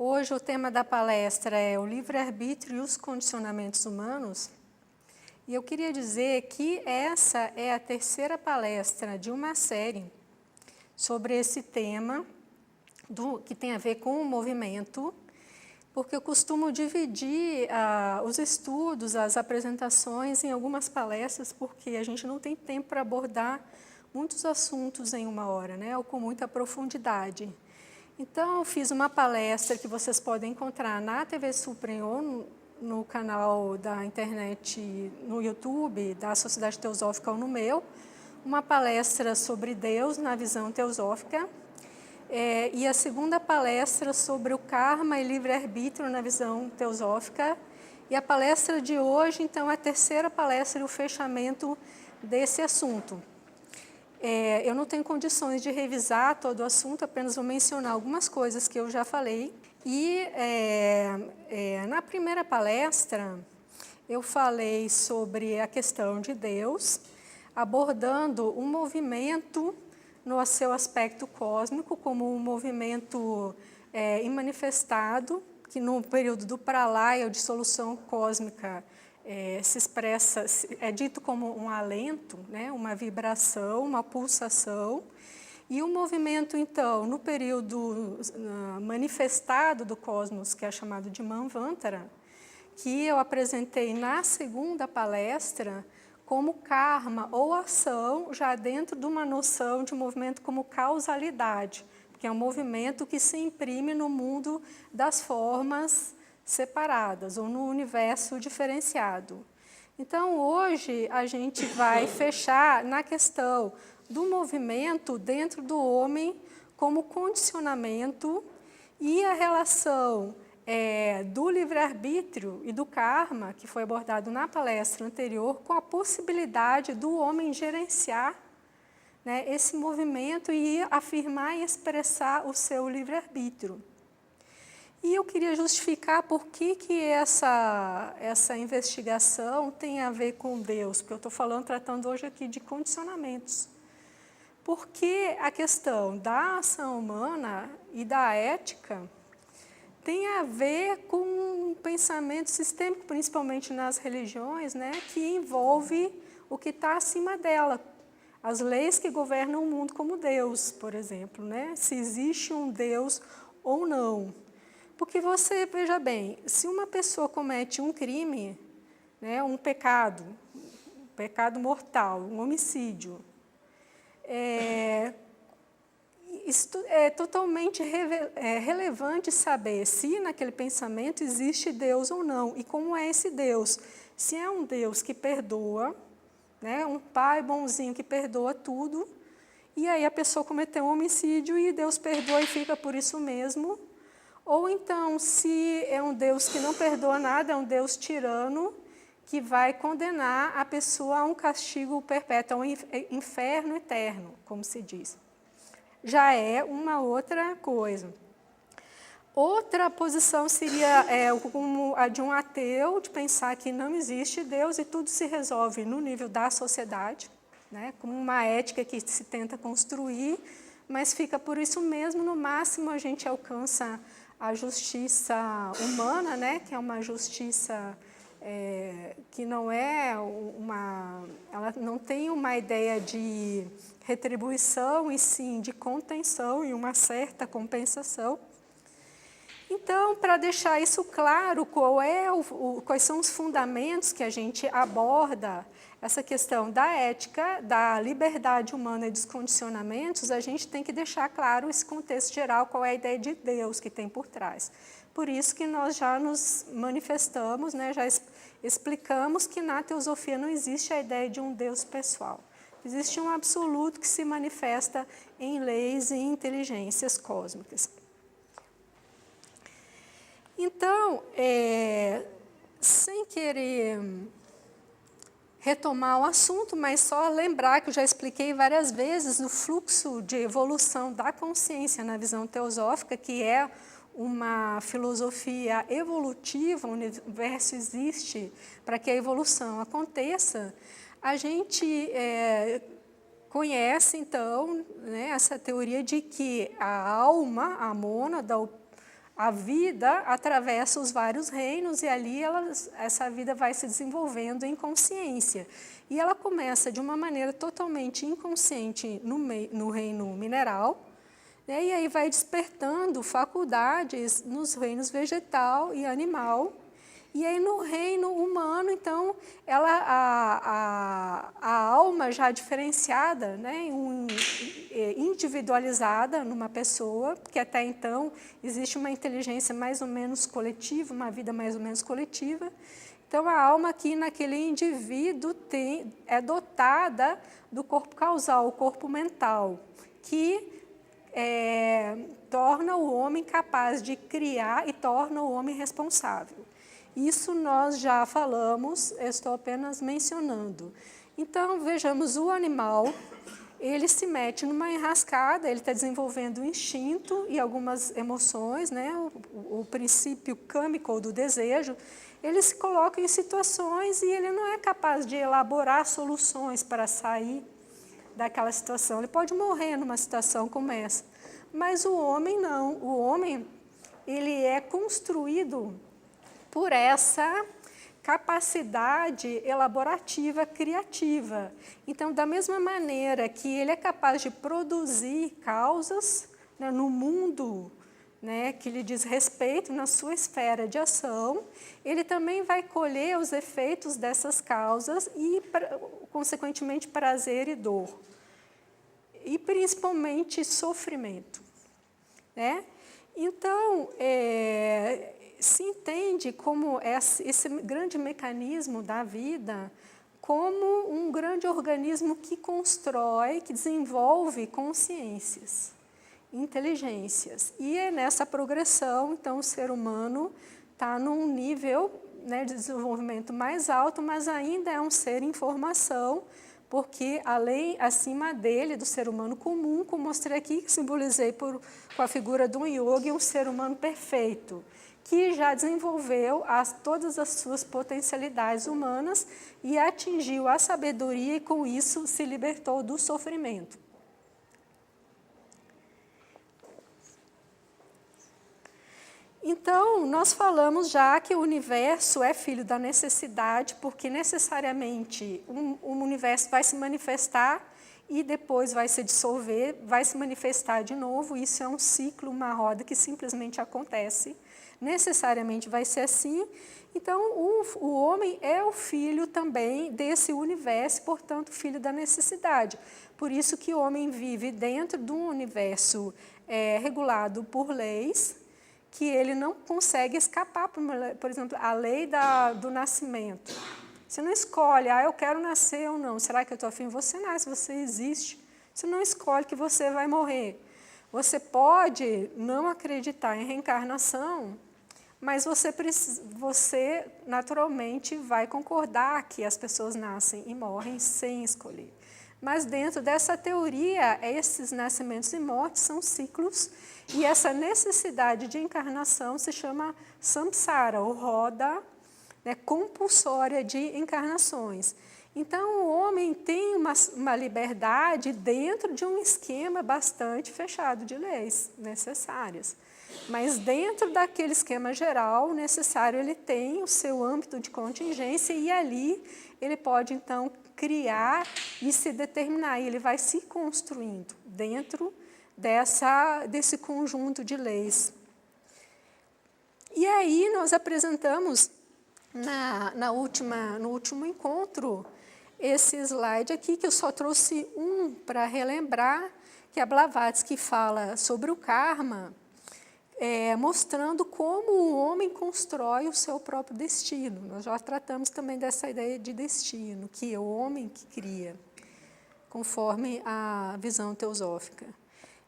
Hoje o tema da palestra é o livre-arbítrio e os condicionamentos humanos. E eu queria dizer que essa é a terceira palestra de uma série sobre esse tema que tem a ver com o movimento, porque eu costumo dividir os estudos, as apresentações em algumas palestras, porque a gente não tem tempo para abordar muitos assuntos em uma hora, né, ou com muita profundidade. Então, eu fiz uma palestra que vocês podem encontrar na TV Suprem ou no canal da internet, no YouTube, da Sociedade Teosófica ou no meu, uma palestra sobre Deus na visão teosófica, e a segunda palestra sobre o karma e livre-arbítrio na visão teosófica, e a palestra de hoje, então, é a terceira palestra e o fechamento desse assunto. Eu não tenho condições de revisar todo o assunto, apenas vou mencionar algumas coisas que eu já falei. E na primeira palestra, eu falei sobre a questão de Deus, abordando um movimento no seu aspecto cósmico, como um movimento imanifestado, que no período do Pralaya, ou dissolução cósmica, se expressa, é dito como um alento, né, uma vibração, uma pulsação, e o movimento, então, no período manifestado do cosmos, que é chamado de Manvantara, que eu apresentei na segunda palestra como karma ou ação, já dentro de uma noção de movimento como causalidade, que é um movimento que se imprime no mundo das formas separadas ou no universo diferenciado. Então, hoje, a gente vai fechar na questão do movimento dentro do homem como condicionamento e a relação do livre-arbítrio e do karma, que foi abordado na palestra anterior, com a possibilidade do homem gerenciar, né, esse movimento e afirmar e expressar o seu livre-arbítrio. E eu queria justificar por que essa investigação tem a ver com Deus, porque eu estou tratando hoje aqui de condicionamentos. Porque a questão da ação humana e da ética tem a ver com um pensamento sistêmico, principalmente nas religiões, né, que envolve o que está acima dela. As leis que governam o mundo como Deus, por exemplo, né, se existe um Deus ou não. Porque você, veja bem, se uma pessoa comete um crime, né, um pecado mortal, um homicídio, é totalmente relevante saber se naquele pensamento existe Deus ou não, e como é esse Deus. Se é um Deus que perdoa, né, um pai bonzinho que perdoa tudo, e aí a pessoa cometeu um homicídio e Deus perdoa e fica por isso mesmo. Ou então, se é um Deus que não perdoa nada, é um Deus tirano, que vai condenar a pessoa a um castigo perpétuo, a um inferno eterno, como se diz. Já é uma outra coisa. Outra posição seria como a de um ateu, de pensar que não existe Deus e tudo se resolve no nível da sociedade, né, como uma ética que se tenta construir, mas fica por isso mesmo, no máximo a gente alcança a justiça humana, né, que é uma justiça que não é ela não tem uma ideia de retribuição, e sim de contenção e uma certa compensação. Então, para deixar isso claro, quais são os fundamentos que a gente aborda essa questão da ética, da liberdade humana e dos condicionamentos, a gente tem que deixar claro esse contexto geral, qual é a ideia de Deus que tem por trás. Por isso que nós já nos manifestamos, né, já explicamos que na teosofia não existe a ideia de um Deus pessoal. Existe um absoluto que se manifesta em leis e inteligências cósmicas. Então, sem querer retomar o assunto, mas só lembrar que eu já expliquei várias vezes o fluxo de evolução da consciência na visão teosófica, que é uma filosofia evolutiva, o universo existe para que a evolução aconteça. A gente conhece, então, né, essa teoria de que a alma, a mônada, a vida atravessa os vários reinos e ali essa vida vai se desenvolvendo em consciência. E ela começa de uma maneira totalmente inconsciente no reino mineral, né, e aí vai despertando faculdades nos reinos vegetal e animal. E aí no reino humano, então, a alma já diferenciada, né, individualizada numa pessoa, porque até então existe uma inteligência mais ou menos coletiva, uma vida mais ou menos coletiva. Então a alma aqui naquele indivíduo é dotada do corpo causal, o corpo mental, que torna o homem capaz de criar e torna o homem responsável. Isso nós já falamos, estou apenas mencionando. Então, vejamos, o animal, ele se mete numa enrascada, ele está desenvolvendo o instinto e algumas emoções, né? O princípio câmico do desejo, ele se coloca em situações e ele não é capaz de elaborar soluções para sair daquela situação. Ele pode morrer numa situação como essa, mas o homem não. O homem, ele é construído por essa capacidade elaborativa, criativa. Então, da mesma maneira que ele é capaz de produzir causas, né, no mundo, né, que lhe diz respeito, na sua esfera de ação, ele também vai colher os efeitos dessas causas e, consequentemente, prazer e dor. E, principalmente, sofrimento, né? Então, se entende como esse grande mecanismo da vida como um grande organismo que constrói, que desenvolve consciências, inteligências. E é nessa progressão, então, o ser humano está num nível, né, de desenvolvimento mais alto, mas ainda é um ser em formação, porque acima dele, do ser humano comum, como mostrei aqui, que simbolizei com a figura de um yogi, um ser humano perfeito, que já desenvolveu todas as suas potencialidades humanas e atingiu a sabedoria e, com isso, se libertou do sofrimento. Então, nós falamos já que o universo é filho da necessidade, porque necessariamente o universo vai se manifestar e depois vai se dissolver, vai se manifestar de novo. Isso é um ciclo, uma roda que simplesmente acontece. Necessariamente vai ser assim. Então, o homem é o filho também desse universo, portanto, filho da necessidade. Por isso que o homem vive dentro de um universo regulado por leis, que ele não consegue escapar. Por exemplo, a lei do nascimento. Você não escolhe, eu quero nascer ou não. Será que eu estou afim? Você nasce, você existe. Você não escolhe que você vai morrer. Você pode não acreditar em reencarnação, mas você naturalmente vai concordar que as pessoas nascem e morrem sem escolher. Mas dentro dessa teoria, esses nascimentos e mortes são ciclos, e essa necessidade de encarnação se chama samsara, ou roda, né, compulsória de encarnações. Então, o homem tem uma liberdade dentro de um esquema bastante fechado de leis necessárias. Mas dentro daquele esquema geral necessário, ele tem o seu âmbito de contingência e ali ele pode, então, criar e se determinar. E ele vai se construindo dentro desse conjunto de leis. E aí nós apresentamos no último encontro esse slide aqui, que eu só trouxe para relembrar, que a Blavatsky fala sobre o karma, mostrando como o homem constrói o seu próprio destino. Nós já tratamos também dessa ideia de destino, que é o homem que cria, conforme a visão teosófica.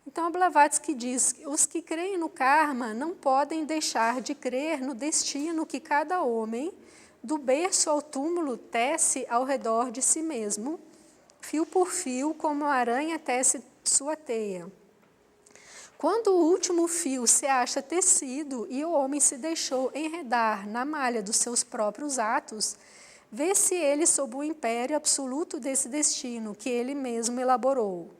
Então, a Blavatsky diz que os que creem no karma não podem deixar de crer no destino que cada homem, do berço ao túmulo, tece ao redor de si mesmo, fio por fio, como a aranha tece sua teia. Quando o último fio se acha tecido e o homem se deixou enredar na malha dos seus próprios atos, vê-se ele sob o império absoluto desse destino que ele mesmo elaborou.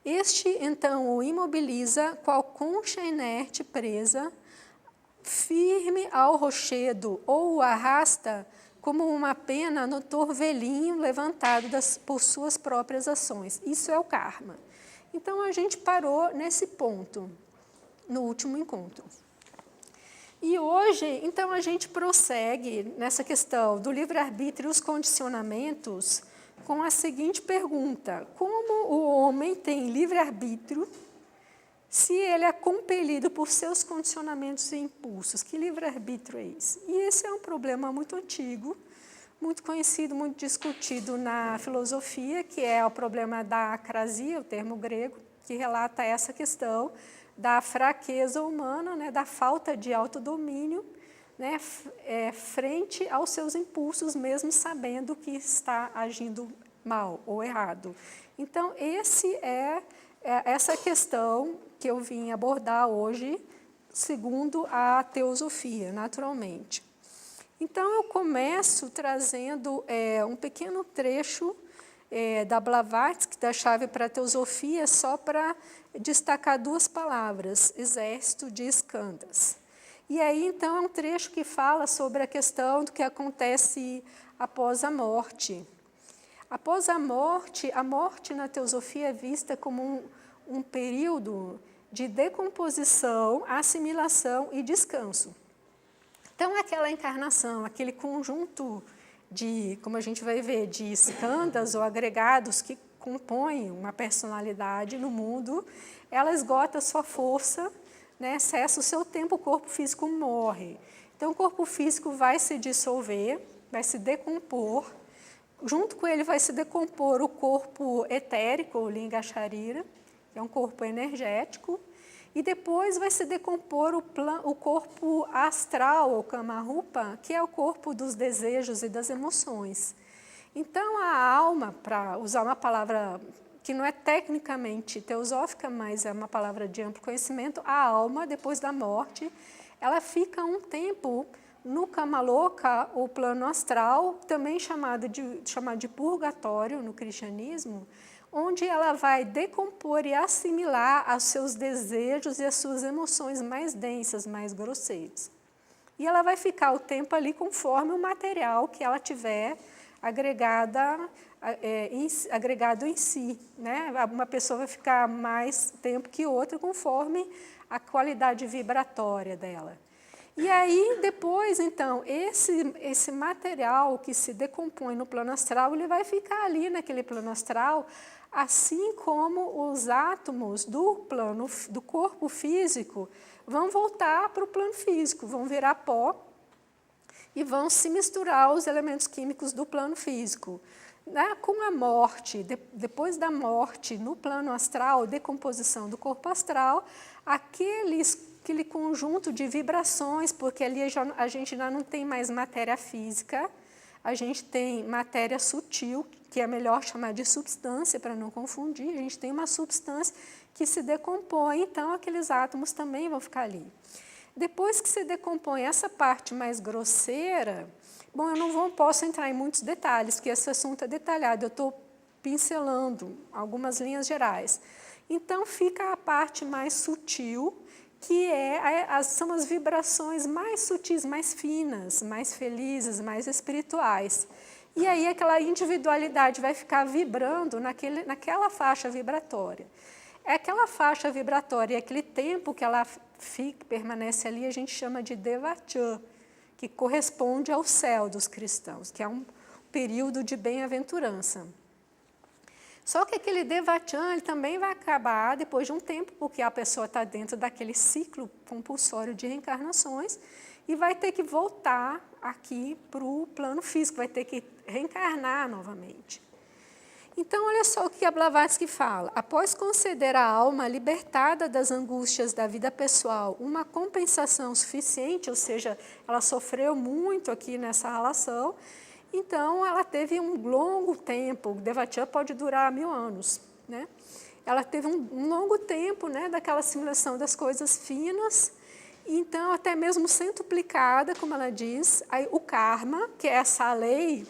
Este, então, o imobiliza qual concha inerte presa firme ao rochedo, ou o arrasta como uma pena no torvelinho levantado por suas próprias ações. Isso é o karma. Então, a gente parou nesse ponto, no último encontro. E hoje, então, a gente prossegue nessa questão do livre-arbítrio e os condicionamentos com a seguinte pergunta: como o homem tem livre-arbítrio se ele é compelido por seus condicionamentos e impulsos? Que livre-arbítrio é esse? E esse é um problema muito antigo, muito conhecido, muito discutido na filosofia, que é o problema da acrasia, o termo grego, que relata essa questão da fraqueza humana, né, da falta de autodomínio, né, frente aos seus impulsos, mesmo sabendo que está agindo mal ou errado. Então, essa questão que eu vim abordar hoje, segundo a teosofia, naturalmente. Então, eu começo trazendo um pequeno trecho da Blavatsky, da Chave para a Teosofia, só para destacar duas palavras: exército de Skandhas. E aí, então, é um trecho que fala sobre a questão do que acontece após a morte. Após a morte na teosofia é vista como um período de decomposição, assimilação e descanso. Então, aquela encarnação, aquele conjunto de, como a gente vai ver, de skandhas ou agregados que compõem uma personalidade no mundo, ela esgota a sua força, né, cessa o seu tempo, o corpo físico morre. Então, o corpo físico vai se dissolver, vai se decompor. Junto com ele vai se decompor o corpo etérico, o Linga Sharira, que é um corpo energético, e depois vai se decompor o corpo astral, ou Kamarupa, que é o corpo dos desejos e das emoções. Então, a alma, para usar uma palavra que não é tecnicamente teosófica, mas é uma palavra de amplo conhecimento, a alma, depois da morte, ela fica um tempo no Kamaloka, o plano astral, também chamado de purgatório no cristianismo, onde ela vai decompor e assimilar os seus desejos e as suas emoções mais densas, mais grosseiras. E ela vai ficar o tempo ali conforme o material que ela tiver agregado em si, né? Uma pessoa vai ficar mais tempo que outra conforme a qualidade vibratória dela. E aí, depois, então, esse material que se decompõe no plano astral, ele vai ficar ali naquele plano astral, assim como os átomos do corpo físico vão voltar para o plano físico, vão virar pó e vão se misturar aos elementos químicos do plano físico. Com a morte, depois da morte no plano astral, decomposição do corpo astral, aquele conjunto de vibrações, porque ali a gente já não tem mais matéria física, a gente tem matéria sutil, que é melhor chamar de substância para não confundir, a gente tem uma substância que se decompõe, então aqueles átomos também vão ficar ali. Depois que se decompõe essa parte mais grosseira, bom, eu não posso entrar em muitos detalhes, porque esse assunto é detalhado, eu estou pincelando algumas linhas gerais. Então, fica a parte mais sutil, que são as vibrações mais sutis, mais finas, mais felizes, mais espirituais. E aí aquela individualidade vai ficar vibrando naquela faixa vibratória. Aquela faixa vibratória, aquele tempo que ela permanece ali, a gente chama de Devachan, que corresponde ao céu dos cristãos, que é um período de bem-aventurança. Só que aquele Devachan ele também vai acabar depois de um tempo, porque a pessoa está dentro daquele ciclo compulsório de reencarnações e vai ter que voltar aqui para o plano físico, vai ter que reencarnar novamente. Então, olha só o que a Blavatsky fala. Após conceder à alma libertada das angústias da vida pessoal uma compensação suficiente, ou seja, ela sofreu muito aqui nessa relação, então ela teve um longo tempo, o Devachan pode durar 1000 anos, né? Ela teve um longo tempo, né, daquela assimilação das coisas finas, então até mesmo centuplicada, como ela diz, aí, o karma, que é essa lei,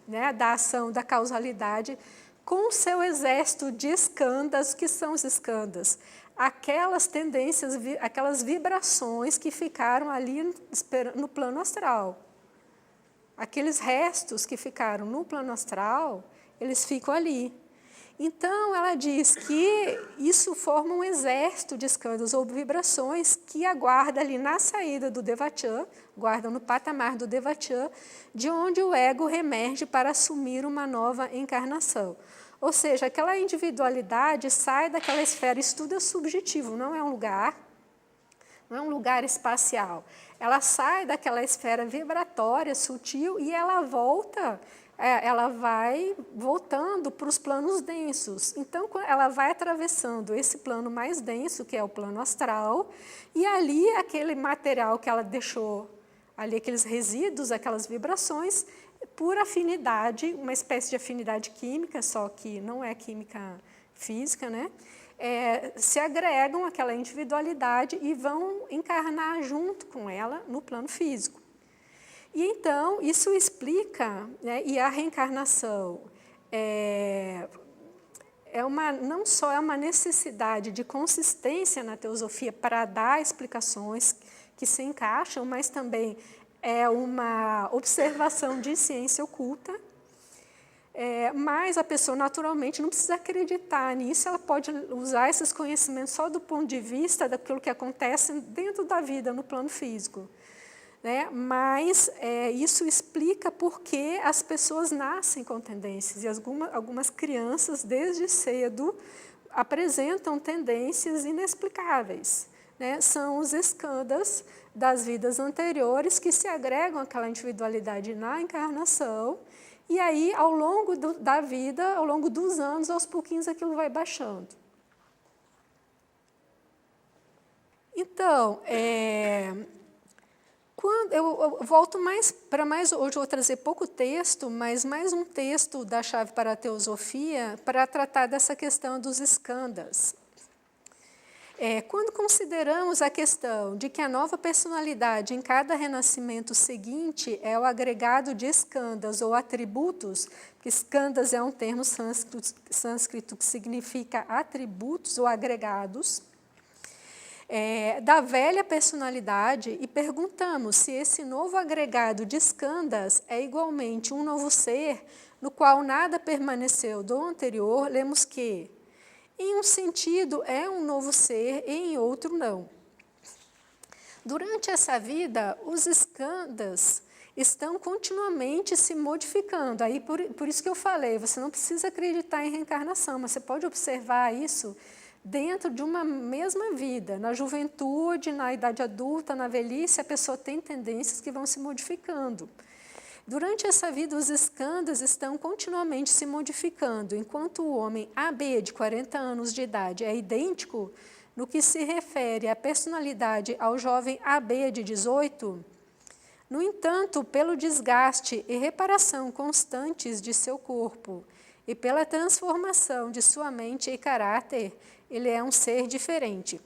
né, da ação, da causalidade, com o seu exército de skandhas. Que são os skandhas? aquelas tendências, aquelas vibrações que ficaram ali no plano astral. Aqueles restos que ficaram no plano astral, eles ficam ali. Então, ela diz que isso forma um exército de skandhas ou vibrações que aguarda ali na saída do Devachan, guarda no patamar do Devachan, de onde o ego reemerge para assumir uma nova encarnação. Ou seja, aquela individualidade sai daquela esfera, isso tudo é subjetivo, não é um lugar espacial. Ela sai daquela esfera vibratória, sutil, e ela volta, ela vai voltando para os planos densos. Então, ela vai atravessando esse plano mais denso, que é o plano astral, e ali aquele material que ela deixou, ali aqueles resíduos, aquelas vibrações, por afinidade, uma espécie de afinidade química, só que não é química física, né? Se agregam àquela individualidade e vão encarnar junto com ela no plano físico. E então, isso explica, né, e a reencarnação não só é uma necessidade de consistência na teosofia para dar explicações que se encaixam, mas também é uma observação de ciência oculta. Mas a pessoa, naturalmente, não precisa acreditar nisso, ela pode usar esses conhecimentos só do ponto de vista daquilo que acontece dentro da vida, no plano físico. Né? Mas isso explica por que as pessoas nascem com tendências, e algumas crianças, desde cedo, apresentam tendências inexplicáveis. Né? São os skandhas das vidas anteriores que se agregam àquela individualidade na encarnação, e aí, ao longo da vida, ao longo dos anos, aos pouquinhos aquilo vai baixando. Então, quando eu volto hoje eu vou trazer pouco texto, mas mais um texto da Chave para a Teosofia para tratar dessa questão dos skandhas. Quando consideramos a questão de que a nova personalidade em cada renascimento seguinte é o agregado de skandhas ou atributos, que skandhas é um termo sânscrito que significa atributos ou agregados, da velha personalidade, e perguntamos se esse novo agregado de skandhas é igualmente um novo ser, no qual nada permaneceu do anterior, lemos que em um sentido é um novo ser e em outro não. Durante essa vida, os skandhas estão continuamente se modificando. Aí por isso que eu falei, você não precisa acreditar em reencarnação, mas você pode observar isso dentro de uma mesma vida. Na juventude, na idade adulta, na velhice, a pessoa tem tendências que vão se modificando. Durante essa vida, os skandhas estão continuamente se modificando, enquanto o homem AB de 40 anos de idade é idêntico no que se refere à personalidade ao jovem AB de 18, no entanto, pelo desgaste e reparação constantes de seu corpo e pela transformação de sua mente e caráter, ele é um ser diferente.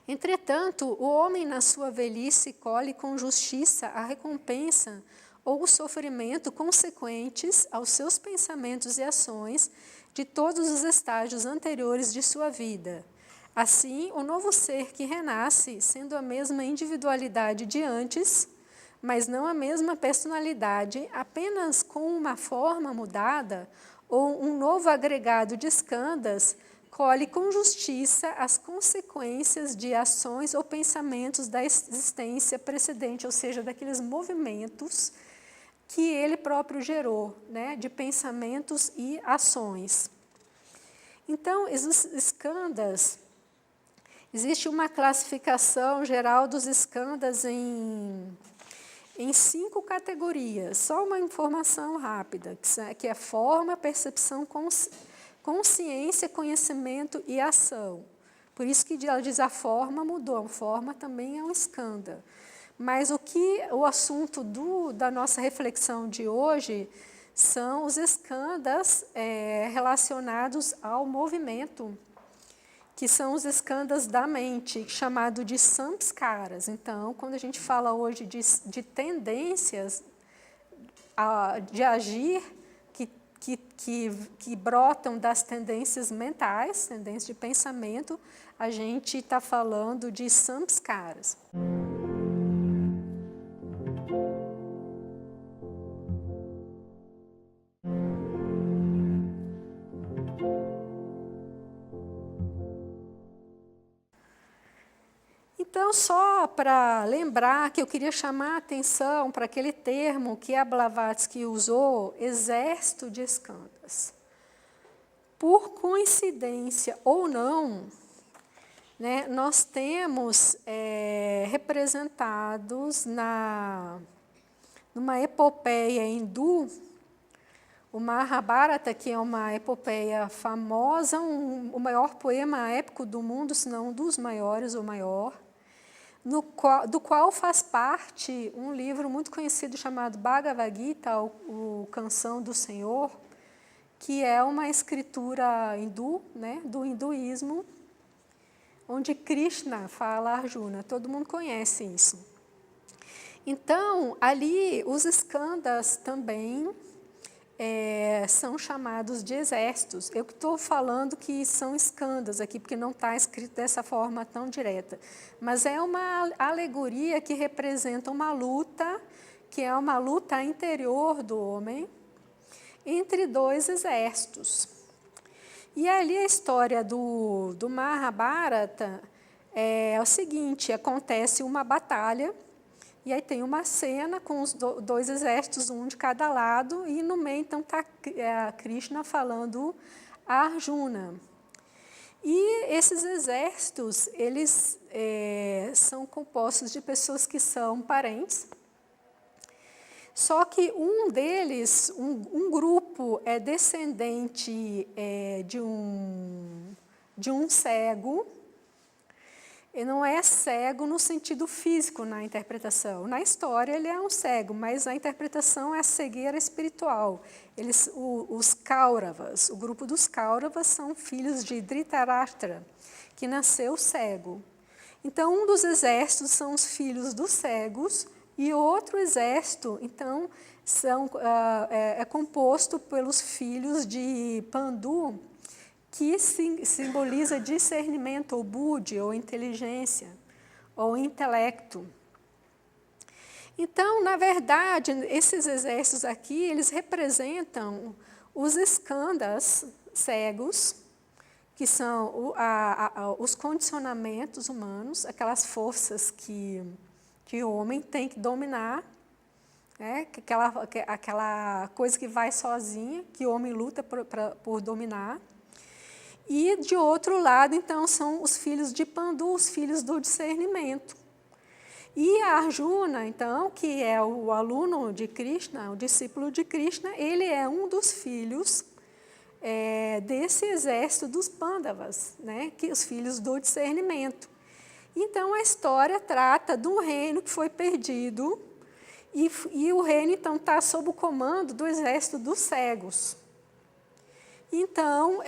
Entretanto, o homem na sua velhice colhe com justiça a recompensa ou o sofrimento consequentes aos seus pensamentos e ações de todos os estágios anteriores de sua vida. Assim, o novo ser que renasce, sendo a mesma individualidade de antes, mas não a mesma personalidade, apenas com uma forma mudada ou um novo agregado de skandhas, colhe com justiça as consequências de ações ou pensamentos da existência precedente, ou seja, daqueles movimentos que ele próprio gerou, né, de pensamentos e ações. Então, os skandhas, existe uma classificação geral dos skandhas em 5 categorias. Só uma informação rápida, que é forma, percepção, consciência, conhecimento e ação. Por isso que ela diz a forma mudou, a forma também é um skandha. Mas o assunto da nossa reflexão de hoje são os skandhas relacionados ao movimento, que são os skandhas da mente, chamado de samskaras. Então, quando a gente fala hoje de tendências de agir, que brotam das tendências mentais, tendências de pensamento, a gente está falando de samskaras. Então, só para lembrar que eu queria chamar a atenção para aquele termo que a Blavatsky usou, exército de skandhas. Por coincidência ou não, né, nós temos representados numa epopeia hindu, o Mahabharata, que é uma epopeia famosa, o maior poema épico do mundo, se não um dos maiores, o maior, do qual faz parte um livro muito conhecido chamado Bhagavad Gita, o Canção do Senhor, que é uma escritura hindu, né, do hinduísmo, onde Krishna fala a Arjuna. Todo mundo conhece isso. Então, ali, os skandhas também são chamados de exércitos. Eu estou falando que são skandhas aqui, porque não está escrito dessa forma tão direta. Mas é uma alegoria que representa uma luta, que é uma luta interior do homem, entre dois exércitos. E ali a história do Mahabharata é o seguinte: acontece uma batalha, e aí tem uma cena com os dois exércitos, um de cada lado, e no meio então está Krishna falando a Arjuna. E esses exércitos, eles são compostos de pessoas que são parentes, só que um deles, um grupo é descendente de um cego. Ele não é cego no sentido físico na interpretação. Na história ele é um cego, mas a interpretação é a cegueira espiritual. Os Kauravas, o grupo dos Kauravas são filhos de Dhritarashtra, que nasceu cego. Então, um dos exércitos são os filhos dos cegos, e outro exército, então, é composto pelos filhos de Pandu, que simboliza discernimento, ou buddhi, ou inteligência, ou intelecto. Então, na verdade, esses exércitos aqui, eles representam os skandhas cegos, que são os condicionamentos humanos, aquelas forças que o homem tem que dominar, aquela coisa que vai sozinha, que o homem luta por dominar. E, de outro lado, então, são os filhos de Pandu, os filhos do discernimento. E a Arjuna, então, que é o aluno de Krishna, o discípulo de Krishna, ele é um dos filhos desse exército dos Pandavas, né, que os filhos do discernimento. Então, a história trata de um reino que foi perdido, e o reino, então, está sob o comando do exército dos cegos. Então,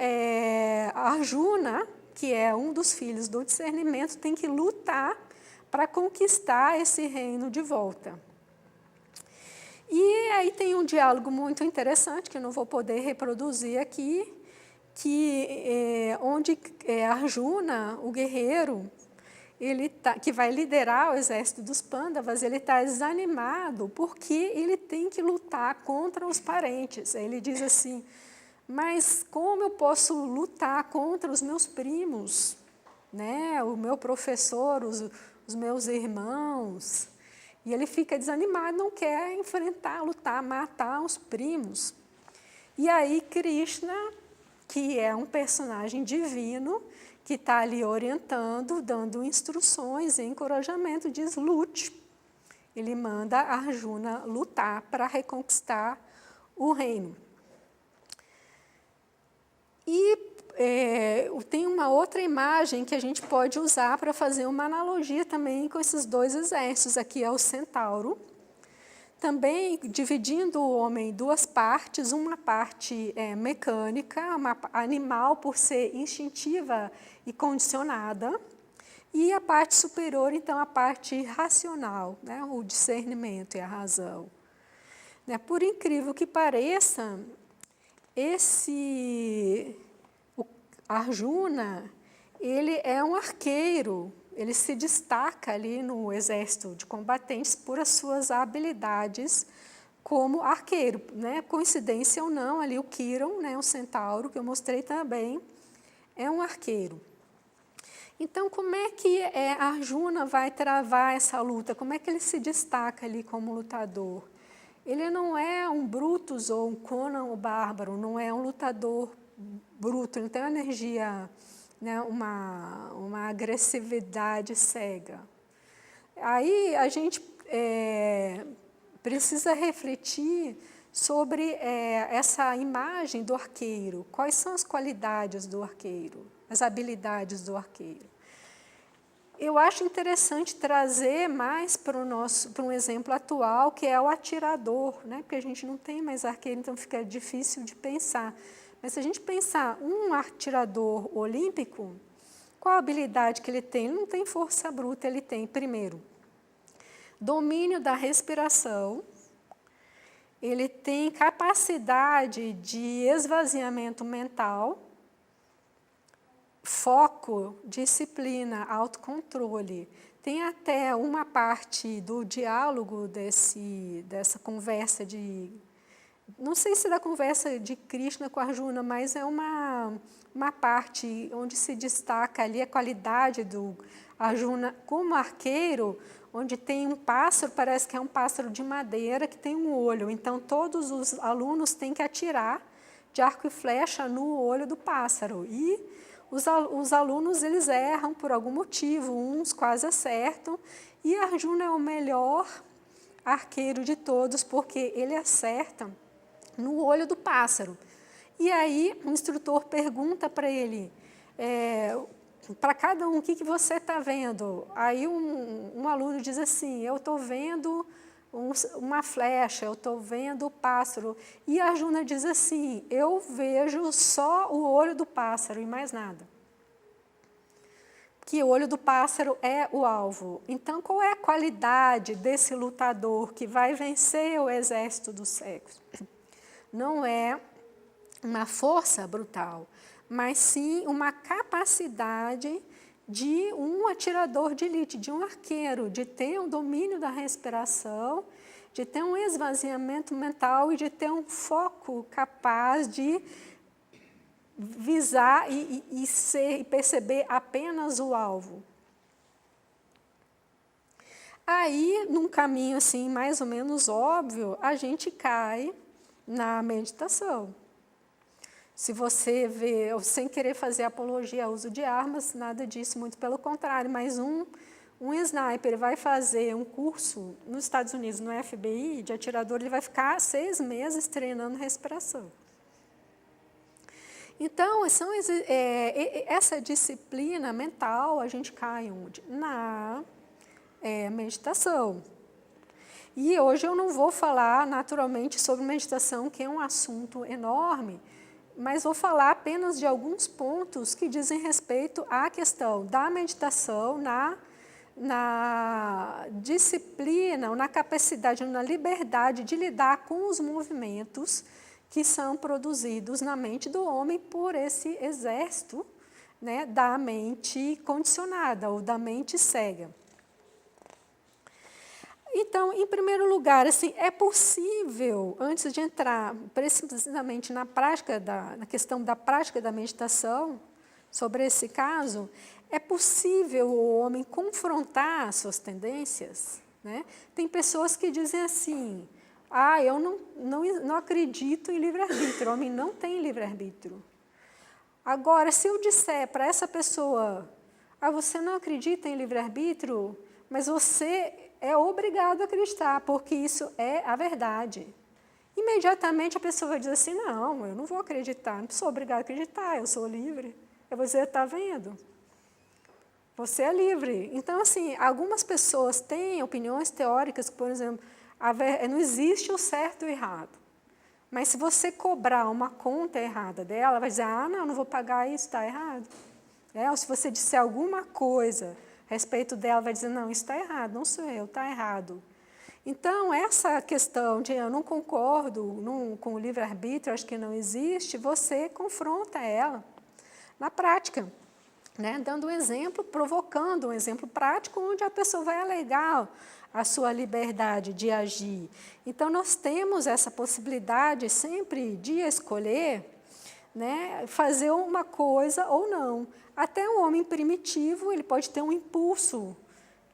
Arjuna, que é um dos filhos do discernimento, tem que lutar para conquistar esse reino de volta. E aí tem um diálogo muito interessante, que eu não vou poder reproduzir aqui, onde Arjuna, o guerreiro, que vai liderar o exército dos Pandavas, ele está desanimado porque ele tem que lutar contra os parentes. Aí ele diz assim: mas como eu posso lutar contra os meus primos, né? O meu professor, os meus irmãos? E ele fica desanimado, não quer enfrentar, lutar, matar os primos. E aí Krishna, que é um personagem divino, que está ali orientando, dando instruções e encorajamento, diz: lute. Ele manda Arjuna lutar para reconquistar o reino. E tem uma outra imagem que a gente pode usar para fazer uma analogia também com esses dois exércitos. Aqui é o centauro, também dividindo o homem em duas partes, uma parte mecânica, animal por ser instintiva e condicionada, e a parte superior, então, a parte racional, né, o discernimento e a razão. Por incrível que pareça, o Arjuna, ele é um arqueiro, ele se destaca ali no exército de combatentes por as suas habilidades como arqueiro, né? Coincidência ou não, ali o Kiran, né, o centauro, que eu mostrei também, é um arqueiro. Então, como é que Arjuna vai travar essa luta? Como é que ele se destaca ali como lutador? Ele não é um Brutus ou um Conan o bárbaro, não é um lutador bruto, ele não tem uma energia, né, uma agressividade cega. Aí a gente precisa refletir sobre essa imagem do arqueiro. Quais são as qualidades do arqueiro, as habilidades do arqueiro? Eu acho interessante trazer mais para um exemplo atual, que é o atirador, né? Porque a gente não tem mais arqueiro, então fica difícil de pensar. Mas se a gente pensar um atirador olímpico, qual a habilidade que ele tem? Ele não tem força bruta, ele tem, primeiro, domínio da respiração, ele tem capacidade de esvaziamento mental, foco, disciplina, autocontrole. Tem até uma parte do diálogo dessa conversa não sei se da conversa de Krishna com Arjuna, mas é uma parte onde se destaca ali a qualidade do Arjuna como arqueiro, onde tem um pássaro, parece que é um pássaro de madeira, que tem um olho. Então, todos os alunos têm que atirar de arco e flecha no olho do pássaro. E os alunos, eles erram por algum motivo, uns quase acertam. E Arjuna é o melhor arqueiro de todos, porque ele acerta no olho do pássaro. E aí, o instrutor pergunta para ele, para cada um, o que você está vendo? Aí um aluno diz assim, eu estou vendo uma flecha, eu estou vendo o pássaro. E Arjuna diz assim, eu vejo só o olho do pássaro e mais nada. Que o olho do pássaro é o alvo. Então, qual é a qualidade desse lutador que vai vencer o exército dos cegos? Não é uma força brutal, mas sim uma capacidade de um atirador de elite, de um arqueiro, de ter um domínio da respiração, de ter um esvaziamento mental e de ter um foco capaz de visar e perceber apenas o alvo. Aí, num caminho assim mais ou menos óbvio, a gente cai na meditação. Se você vê, sem querer fazer apologia ao uso de armas, nada disso, muito pelo contrário, mas um sniper vai fazer um curso nos Estados Unidos, no FBI, de atirador, ele vai ficar 6 meses treinando respiração. Então, essa disciplina mental, a gente cai onde? Na meditação. E hoje eu não vou falar naturalmente sobre meditação, que é um assunto enorme, mas vou falar apenas de alguns pontos que dizem respeito à questão da meditação, na disciplina, na capacidade, na liberdade de lidar com os movimentos que são produzidos na mente do homem por esse exército, né, da mente condicionada ou da mente cega. Então, em primeiro lugar, assim, é possível, antes de entrar precisamente na questão da prática da meditação, sobre esse caso, é possível o homem confrontar suas tendências, né? Tem pessoas que dizem assim, eu não acredito em livre-arbítrio, o homem não tem livre-arbítrio. Agora, se eu disser para essa pessoa, você não acredita em livre-arbítrio, mas você é obrigado a acreditar, porque isso é a verdade. Imediatamente a pessoa vai dizer assim, não, eu não vou acreditar, não sou obrigado a acreditar, eu sou livre. Eu vou dizer, está vendo? Você é livre. Então, assim, algumas pessoas têm opiniões teóricas, por exemplo, não existe o certo e o errado. Mas se você cobrar uma conta errada dela, ela vai dizer, não vou pagar isso, está errado. Ou se você disser alguma coisa a respeito dela, vai dizer, não, isso está errado, não sou eu, está errado. Então, essa questão de eu não concordo com o livre-arbítrio, acho que não existe, você confronta ela na prática, né? Dando um exemplo, provocando um exemplo prático, onde a pessoa vai alegar a sua liberdade de agir. Então, nós temos essa possibilidade sempre de escolher, né, fazer uma coisa ou não. Até um homem primitivo, ele pode ter um impulso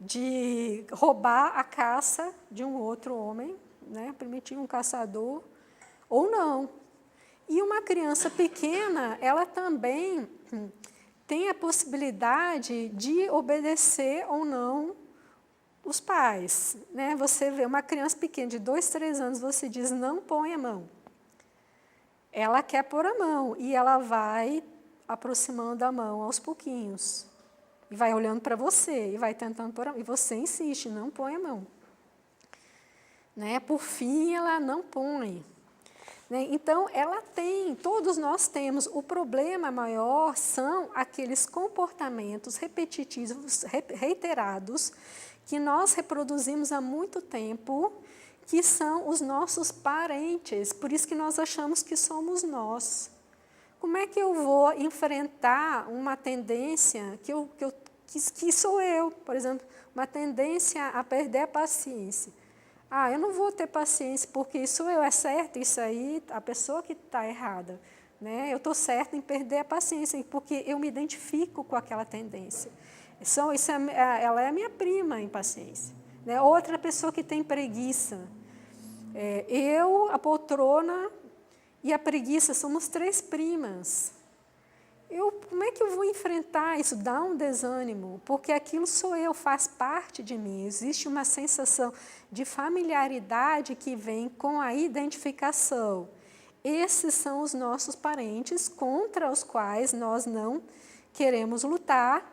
de roubar a caça de um outro homem, né, primitivo, um caçador, ou não. E uma criança pequena, ela também tem a possibilidade de obedecer ou não os pais, né? Você vê uma criança pequena de 2, 3 anos, você diz, não põe a mão. Ela quer pôr a mão e ela vai aproximando a mão aos pouquinhos. E vai olhando para você e vai tentando pôr a mão. E você insiste, não põe a mão. Né? Por fim, ela não põe. Né? Então, ela tem, todos nós temos. O problema maior são aqueles comportamentos repetitivos, reiterados, que nós reproduzimos há muito tempo, que são os nossos parentes, por isso que nós achamos que somos nós. Como é que eu vou enfrentar uma tendência que sou eu, por exemplo, uma tendência a perder a paciência? Eu não vou ter paciência porque isso é certo, isso aí, a pessoa que está errada. Né? Eu estou certa em perder a paciência, porque eu me identifico com aquela tendência. Ela é a minha prima em paciência. Né? Outra pessoa que tem preguiça. Eu, a poltrona e a preguiça, somos 3 primas. Como é que eu vou enfrentar isso? Dá um desânimo, porque aquilo sou eu, faz parte de mim. Existe uma sensação de familiaridade que vem com a identificação. Esses são os nossos parentes contra os quais nós não queremos lutar.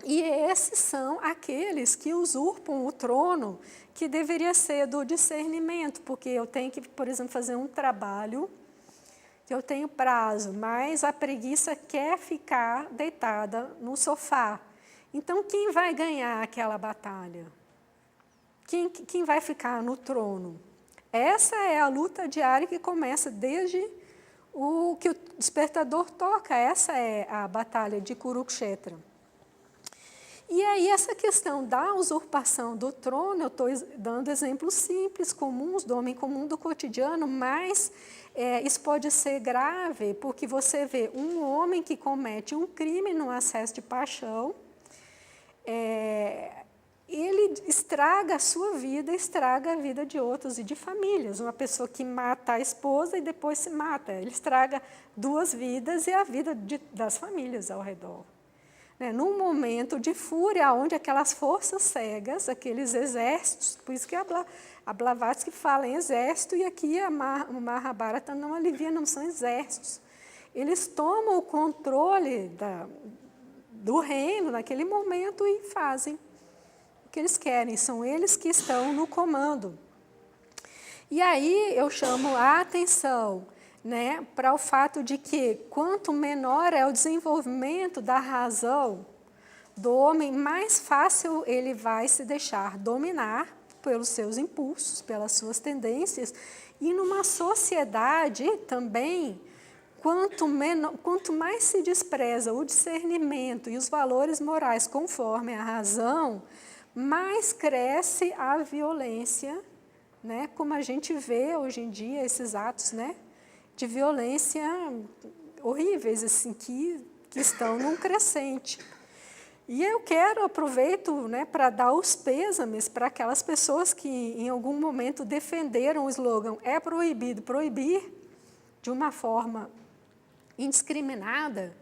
E esses são aqueles que usurpam o trono que deveria ser do discernimento, porque eu tenho que, por exemplo, fazer um trabalho que eu tenho prazo, mas a preguiça quer ficar deitada no sofá. Então, quem vai ganhar aquela batalha? Quem vai ficar no trono? Essa é a luta diária que começa desde o que o despertador toca. Essa é a batalha de Kurukshetra. E aí, essa questão da usurpação do trono, eu estou dando exemplos simples, comuns, do homem comum do cotidiano, mas isso pode ser grave, porque você vê um homem que comete um crime no acesso de paixão, ele estraga a sua vida, estraga a vida de outros e de famílias. Uma pessoa que mata a esposa e depois se mata, ele estraga 2 vidas e a vida das famílias ao redor. Num momento de fúria, onde aquelas forças cegas, aqueles exércitos, por isso que a Blavatsky fala em exército, e aqui o Mahabharata não alivia, não são exércitos. Eles tomam o controle do reino naquele momento e fazem o que eles querem, são eles que estão no comando. E aí eu chamo a atenção, né, para o fato de que, quanto menor é o desenvolvimento da razão do homem, mais fácil ele vai se deixar dominar pelos seus impulsos, pelas suas tendências. E numa sociedade também, quanto mais se despreza o discernimento e os valores morais conforme a razão, mais cresce a violência, né, como a gente vê hoje em dia esses atos, né, de violência horríveis, assim, que estão num crescente. E eu aproveito, né, para dar os pêsames para aquelas pessoas que em algum momento defenderam o slogan "é proibido proibir", de uma forma indiscriminada,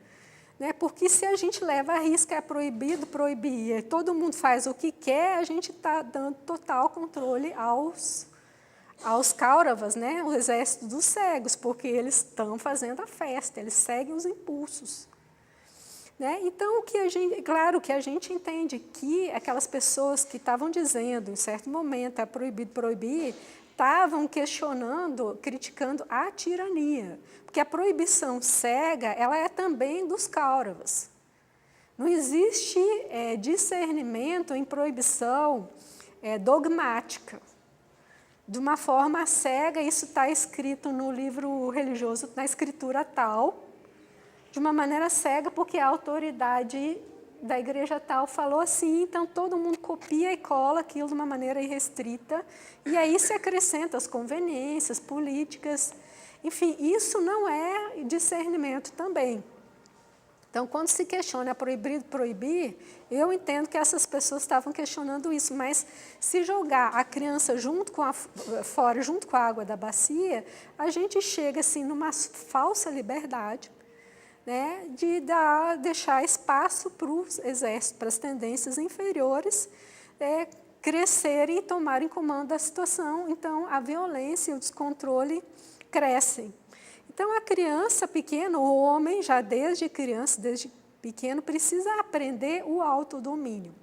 né, porque se a gente leva a risco "é proibido proibir", e todo mundo faz o que quer, a gente está dando total controle aos Kauravas, né, o exército dos cegos, porque eles estão fazendo a festa, eles seguem os impulsos. Né? Então, claro que a gente entende que aquelas pessoas que estavam dizendo, em certo momento, é proibido proibir, estavam questionando, criticando a tirania, porque a proibição cega, ela é também dos Kauravas. Não existe discernimento em proibição dogmática. de uma forma cega. Isso está escrito no livro religioso, na escritura tal, de uma maneira cega, porque a autoridade da igreja tal falou assim, então todo mundo copia e cola aquilo de uma maneira irrestrita, e aí se acrescenta as conveniências políticas, enfim, isso não é discernimento também. Então, quando se questiona proibir, eu entendo que essas pessoas estavam questionando isso, mas se jogar a criança fora, junto com a água da bacia, a gente chega assim numa falsa liberdade, né, de deixar espaço para os exércitos, para as tendências inferiores crescerem e tomarem comando da situação. Então, a violência e o descontrole crescem. Então, a criança pequena, o homem, já desde criança, desde pequeno, precisa aprender o autodomínio.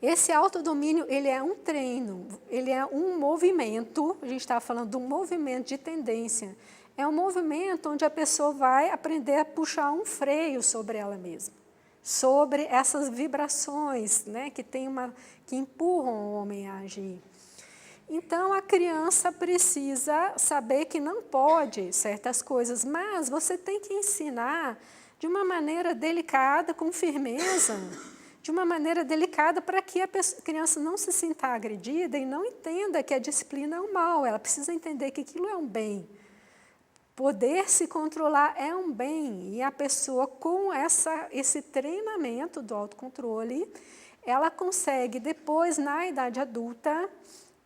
Esse autodomínio, ele é um treino, ele é um movimento, a gente estava falando de um movimento de tendência, é um movimento onde a pessoa vai aprender a puxar um freio sobre ela mesma, sobre essas vibrações, né, que empurram o homem a agir. Então, a criança precisa saber que não pode certas coisas, mas você tem que ensinar de uma maneira delicada, com firmeza, de uma maneira delicada para que a criança não se sinta agredida e não entenda que a disciplina é um mal. Ela precisa entender que aquilo é um bem. Poder se controlar é um bem, e a pessoa com esse treinamento do autocontrole, ela consegue depois, na idade adulta,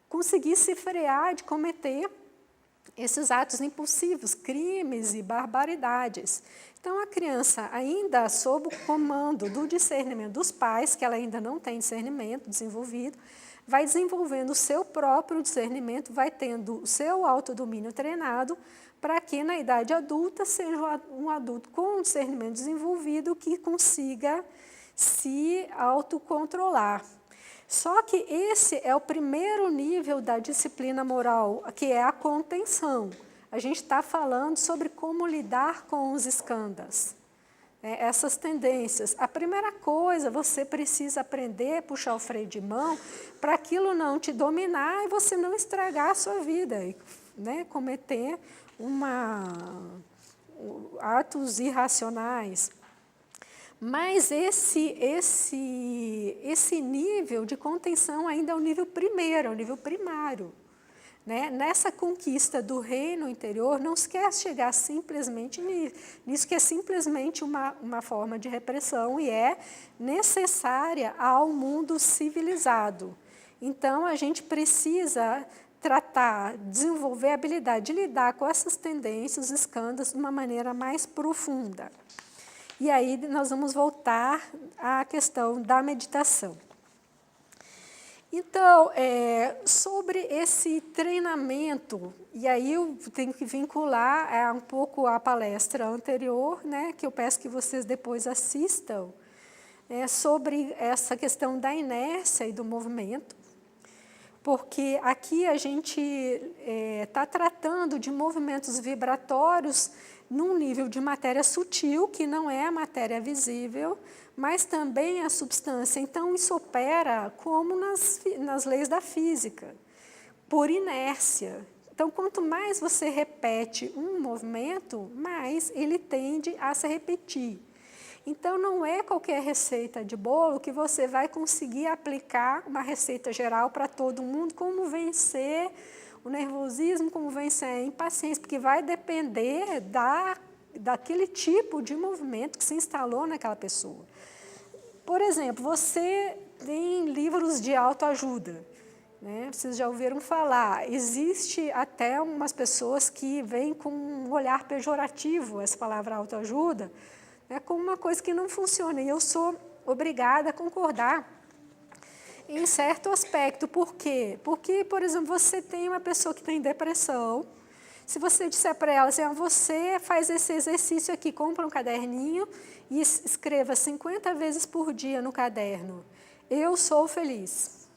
conseguir se frear de cometer esses atos impulsivos, crimes e barbaridades. Então, a criança, ainda sob o comando do discernimento dos pais, que ela ainda não tem discernimento desenvolvido, vai desenvolvendo o seu próprio discernimento, vai tendo o seu autodomínio treinado, para que na idade adulta seja um adulto com discernimento desenvolvido que consiga se autocontrolar. Só que esse é o primeiro nível da disciplina moral, que é a contenção. A gente está falando sobre como lidar com os escândalos, né, essas tendências. A primeira coisa, você precisa aprender a puxar o freio de mão para aquilo não te dominar e você não estragar a sua vida, né, cometer atos irracionais. Mas esse nível de contenção ainda é o nível primeiro, é o nível primário. Né? Nessa conquista do reino interior, não se quer chegar simplesmente nisso, que é simplesmente uma forma de repressão e é necessária ao mundo civilizado. Então, a gente precisa desenvolver a habilidade de lidar com essas tendências, os escândalos, de uma maneira mais profunda. E aí nós vamos voltar à questão da meditação. Então, sobre esse treinamento, e aí eu tenho que vincular um pouco a palestra anterior, né, que eu peço que vocês depois assistam, sobre essa questão da inércia e do movimento, porque aqui a gente está tratando de movimentos vibratórios num nível de matéria sutil, que não é a matéria visível, mas também a substância. Então, isso opera como nas leis da física, por inércia. Então, quanto mais você repete um movimento, mais ele tende a se repetir. Então, não é qualquer receita de bolo que você vai conseguir aplicar uma receita geral para todo mundo, como vencer o nervosismo, como vencer a impaciência, porque vai depender daquele tipo de movimento que se instalou naquela pessoa. Por exemplo, você tem livros de autoajuda, né? Vocês já ouviram falar, existe até umas pessoas que veem com um olhar pejorativo essa palavra autoajuda, como uma coisa que não funciona, e eu sou obrigada a concordar em certo aspecto. Por quê? Porque, por exemplo, você tem uma pessoa que tem depressão, se você disser para ela assim, você faz esse exercício aqui, compra um caderninho e escreva 50 vezes por dia no caderno, eu sou feliz.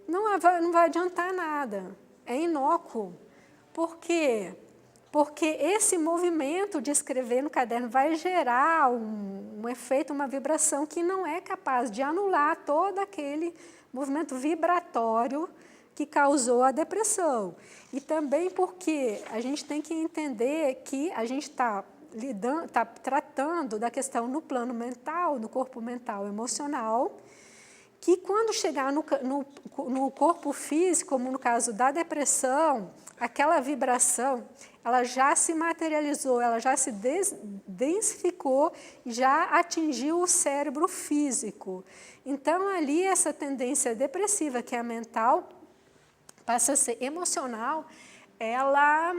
Não vai adiantar nada, é inócuo. Por quê? Porque esse movimento de escrever no caderno vai gerar um efeito, uma vibração que não é capaz de anular todo aquele movimento vibratório que causou a depressão. E também porque a gente tem que entender que a gente está tratando da questão no plano mental, no corpo mental, emocional, que quando chegar no corpo físico, como no caso da depressão, aquela vibração, ela já se materializou, ela já se densificou, já atingiu o cérebro físico. Então, ali, essa tendência depressiva, que é mental, passa a ser emocional, ela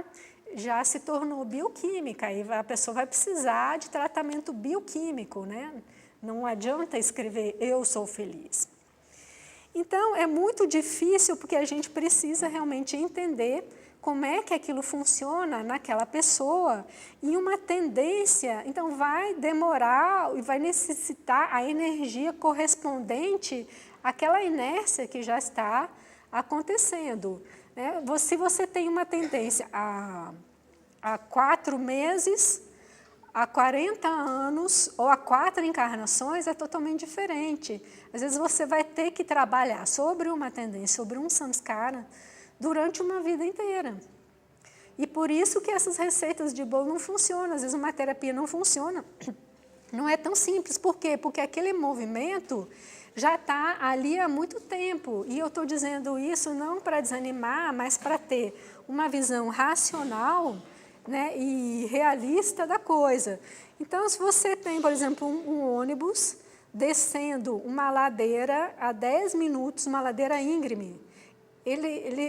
já se tornou bioquímica, e a pessoa vai precisar de tratamento bioquímico, né? Não adianta escrever "eu sou feliz". Então, é muito difícil, porque a gente precisa realmente entender como é que aquilo funciona naquela pessoa, e uma tendência, então vai demorar e vai necessitar a energia correspondente àquela inércia que já está acontecendo, né? Se você tem uma tendência há 4 meses, há 40 anos ou há 4 encarnações, é totalmente diferente. Às vezes você vai ter que trabalhar sobre uma tendência, sobre um samskara, durante uma vida inteira. E por isso que essas receitas de bolo não funcionam, às vezes uma terapia não funciona. Não é tão simples. Por quê? Porque aquele movimento já está ali há muito tempo. E eu estou dizendo isso não para desanimar, mas para ter uma visão racional, né, e realista da coisa. Então, se você tem, por exemplo, um ônibus descendo uma ladeira a 10 minutos, uma ladeira íngreme,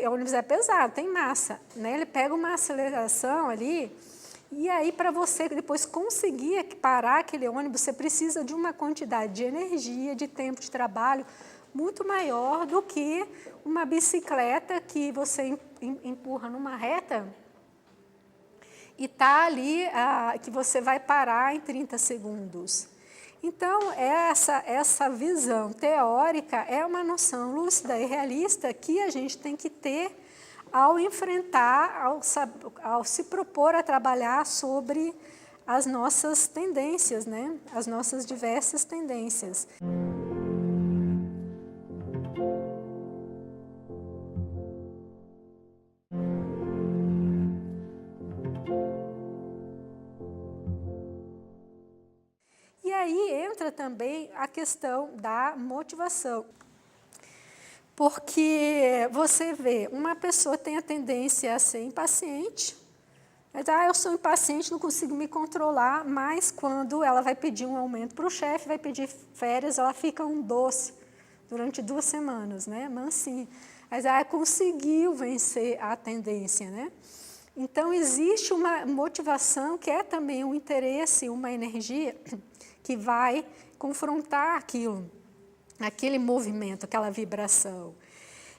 o ônibus é pesado, tem massa, né? Ele pega uma aceleração ali, e aí para você depois conseguir parar aquele ônibus, você precisa de uma quantidade de energia, de tempo de trabalho muito maior do que uma bicicleta que você empurra numa reta e está ali, que você vai parar em 30 segundos. Então, essa visão teórica é uma noção lúcida e realista que a gente tem que ter ao enfrentar, ao se propor a trabalhar sobre as nossas tendências, né? As nossas diversas tendências. E aí entra também a questão da motivação. Porque você vê, uma pessoa tem a tendência a ser impaciente, mas, eu sou impaciente, não consigo me controlar, mas quando ela vai pedir um aumento para o chefe, vai pedir férias, ela fica um doce durante 2 semanas, né? Mansinha. Mas conseguiu vencer a tendência, né? Então, existe uma motivação que é também um interesse, uma energia que vai confrontar aquele movimento, aquela vibração.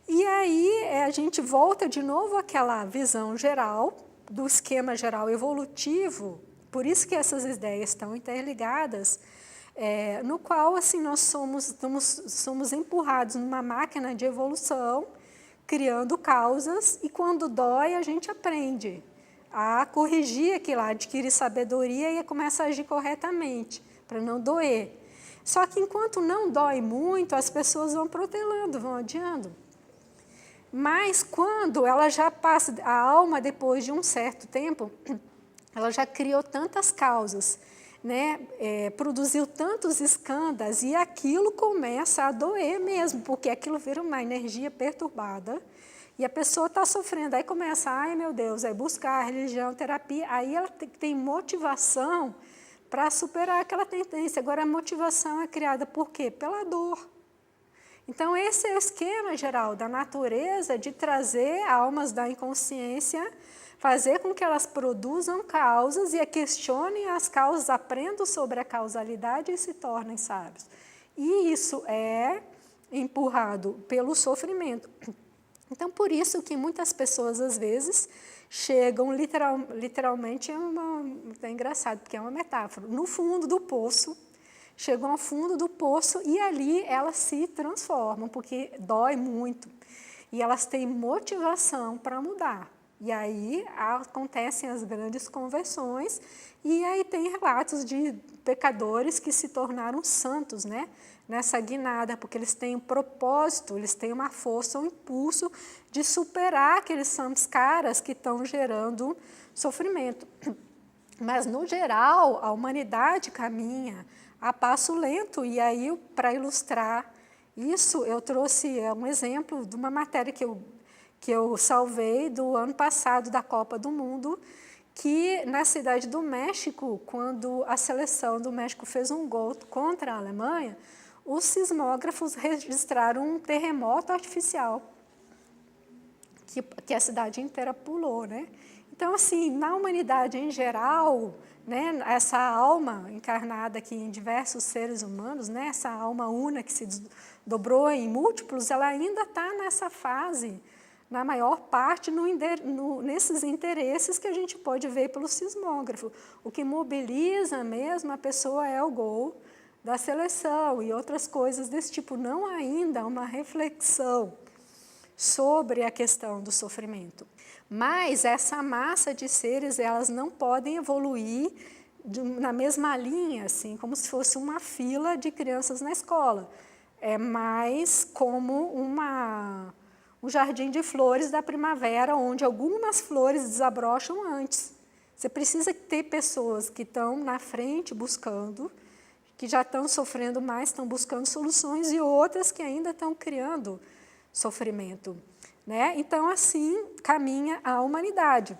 E aí a gente volta de novo àquela visão geral, do esquema geral evolutivo, por isso que essas ideias estão interligadas, no qual assim, nós somos empurrados numa máquina de evolução, criando causas, e quando dói a gente aprende a corrigir aquilo, a adquirir sabedoria e começa a agir corretamente, para não doer. Só que enquanto não dói muito, as pessoas vão protelando, vão adiando. Mas quando ela já passa, a alma depois de um certo tempo, ela já criou tantas causas, né? Produziu tantos escândalos, e aquilo começa a doer mesmo, porque aquilo vira uma energia perturbada, e a pessoa está sofrendo, aí começa, ai meu Deus, aí buscar religião, terapia, aí ela tem motivação para superar aquela tendência. Agora, a motivação é criada por quê? Pela dor. Então, esse é o esquema geral da natureza de trazer almas da inconsciência, fazer com que elas produzam causas e questionem as causas, aprendam sobre a causalidade e se tornem sábios. E isso é empurrado pelo sofrimento. Então, por isso que muitas pessoas, às vezes, chegam literalmente, é engraçado, porque é uma metáfora, no fundo do poço, chegam ao fundo do poço e ali elas se transformam, porque dói muito. E elas têm motivação para mudar. E aí acontecem as grandes conversões, e aí tem relatos de pecadores que se tornaram santos, né? Nessa guinada, porque eles têm um propósito, eles têm uma força, um impulso de superar aqueles samskaras que estão gerando sofrimento. Mas, no geral, a humanidade caminha a passo lento, e aí, para ilustrar isso, eu trouxe um exemplo de uma matéria que eu salvei do ano passado, da Copa do Mundo, que na cidade do México, quando a seleção do México fez um gol contra a Alemanha, os sismógrafos registraram um terremoto artificial, que a cidade inteira pulou, né? Então, assim, na humanidade em geral, né, essa alma encarnada aqui em diversos seres humanos, né, essa alma una que se dobrou em múltiplos, ela ainda está nessa fase, na maior parte, nesses interesses que a gente pode ver pelo sismógrafo. O que mobiliza mesmo a pessoa é o gol da seleção e outras coisas desse tipo, não ainda uma reflexão sobre a questão do sofrimento. Mas essa massa de seres, elas não podem evoluir na mesma linha, assim, como se fosse uma fila de crianças na escola. É mais como um jardim de flores da primavera, onde algumas flores desabrocham antes. Você precisa ter pessoas que estão na frente buscando, que já estão sofrendo mais, estão buscando soluções, e outras que ainda estão criando sofrimento, né? Então, assim, caminha a humanidade.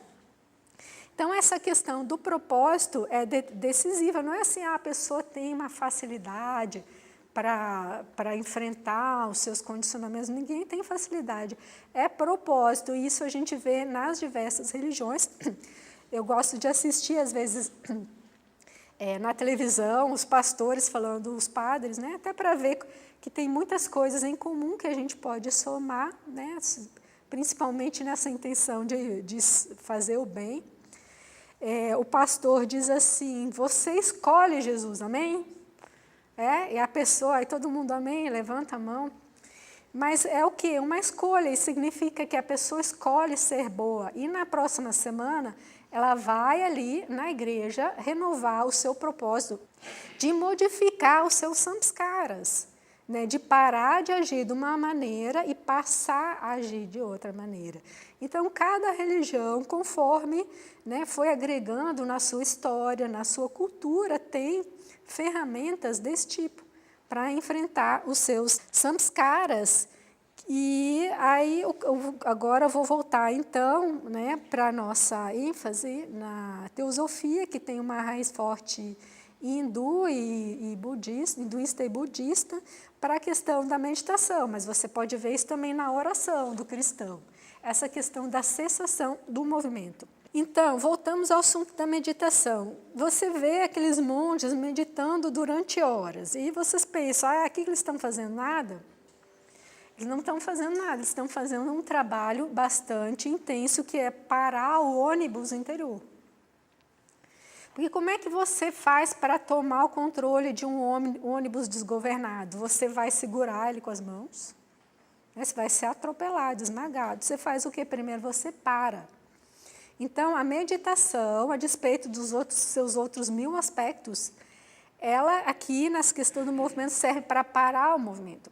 Então, essa questão do propósito é decisiva. Não é assim, a pessoa tem uma facilidade para enfrentar os seus condicionamentos. Ninguém tem facilidade. É propósito, e isso a gente vê nas diversas religiões. Eu gosto de assistir, às vezes, na televisão, os pastores falando, os padres, né, até para ver que tem muitas coisas em comum que a gente pode somar, né, principalmente nessa intenção de fazer o bem. O pastor diz assim, você escolhe Jesus, amém? E a pessoa, aí todo mundo, amém, levanta a mão. Mas é o quê? Uma escolha, e significa que a pessoa escolhe ser boa. E na próxima semana, ela vai ali na igreja renovar o seu propósito de modificar os seus samskaras, né? De parar de agir de uma maneira e passar a agir de outra maneira. Então, cada religião, conforme, né, foi agregando na sua história, na sua cultura, tem ferramentas desse tipo para enfrentar os seus samskaras. E aí, agora eu vou voltar, então, né, para a nossa ênfase na teosofia, que tem uma raiz forte hindu e budista, hinduísta e budista, para a questão da meditação, mas você pode ver isso também na oração do cristão, essa questão da cessação do movimento. Então, voltamos ao assunto da meditação. Você vê aqueles monges meditando durante horas, e vocês pensam, aqui eles estão fazendo nada? Eles não estão fazendo nada, eles estão fazendo um trabalho bastante intenso, que é parar o ônibus interior. Porque como é que você faz para tomar o controle de um ônibus desgovernado? Você vai segurar ele com as mãos, né? Você vai ser atropelado, esmagado. Você faz o quê? Primeiro você para. Então, a meditação, a despeito dos seus outros 1000 aspectos, ela aqui, nessa questão do movimento, serve para parar o movimento.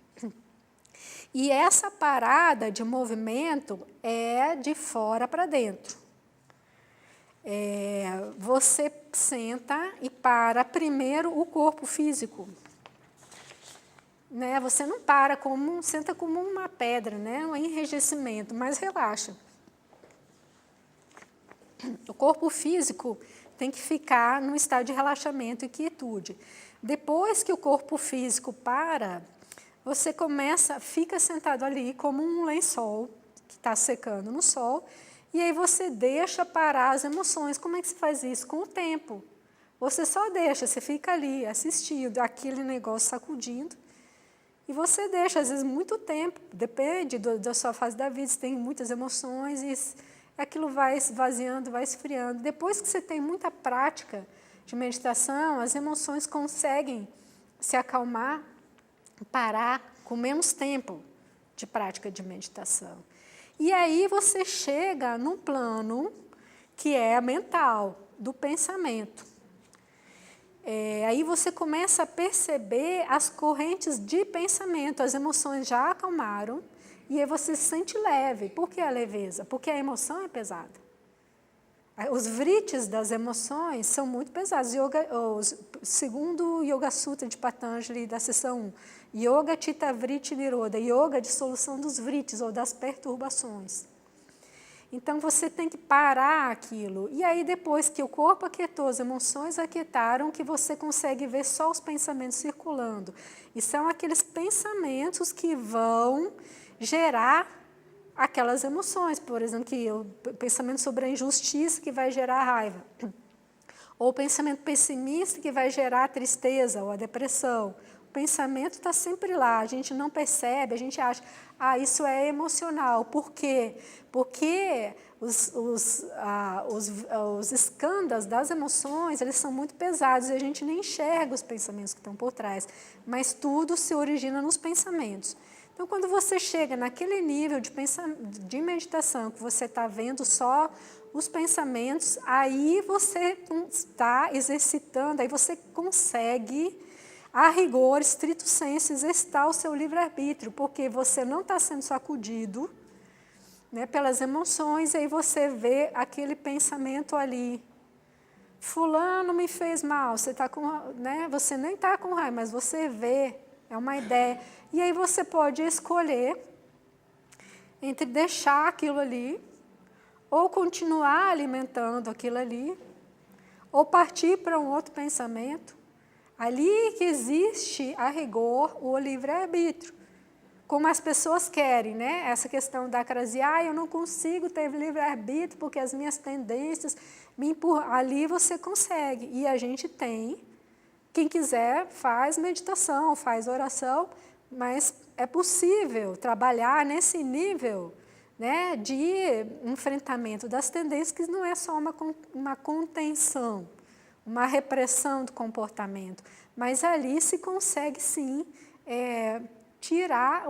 E essa parada de movimento é de fora para dentro. Você senta e para primeiro o corpo físico. Né? Você não para, senta como uma pedra, né? Um enrijecimento, mas relaxa. O corpo físico tem que ficar num estado de relaxamento e quietude. Depois que o corpo físico para, você fica sentado ali como um lençol que está secando no sol, e aí você deixa parar as emoções. Como é que se faz isso? Com o tempo. Você só deixa, você fica ali assistindo aquele negócio sacudindo, e você deixa, às vezes, muito tempo, depende da sua fase da vida, você tem muitas emoções, e aquilo vai esvaziando, vai esfriando. Depois que você tem muita prática de meditação, as emoções conseguem se acalmar, parar com menos tempo de prática de meditação. E aí você chega num plano que é mental, do pensamento. Aí você começa a perceber as correntes de pensamento, as emoções já acalmaram, e aí você se sente leve. Por que a leveza? Porque a emoção é pesada. Os vritis das emoções são muito pesados. Segundo o Yoga Sutra de Patanjali, da seção 1, Yoga Chitta Vritti Nirodha, Yoga de solução dos vritis, ou das perturbações. Então, você tem que parar aquilo. E aí, depois que o corpo aquietou, as emoções aquietaram, que você consegue ver só os pensamentos circulando. E são aqueles pensamentos que vão gerar aquelas emoções. Por exemplo, o pensamento sobre a injustiça que vai gerar raiva. Ou o pensamento pessimista que vai gerar a tristeza ou a depressão. O pensamento está sempre lá, a gente não percebe, a gente acha, isso é emocional. Por quê? Porque os escândalos das emoções, eles são muito pesados e a gente nem enxerga os pensamentos que estão por trás, mas tudo se origina nos pensamentos. Então, quando você chega naquele nível de meditação, que você está vendo só os pensamentos, aí você está exercitando, aí você consegue, a rigor, estrito sensu, exercitar o seu livre-arbítrio, porque você não está sendo sacudido, né, pelas emoções, e aí você vê aquele pensamento ali. Fulano me fez mal, você nem está com raiva, mas você vê, é uma ideia. E aí você pode escolher entre deixar aquilo ali, ou continuar alimentando aquilo ali, ou partir para um outro pensamento. Ali que existe, a rigor, o livre-arbítrio. Como as pessoas querem, né? Essa questão da acrasia, eu não consigo ter livre-arbítrio porque as minhas tendências me empurram. Ali você consegue, e a gente tem. Quem quiser faz meditação, faz oração, mas é possível trabalhar nesse nível, né, de enfrentamento das tendências, que não é só uma contenção, uma repressão do comportamento, mas ali se consegue sim tirar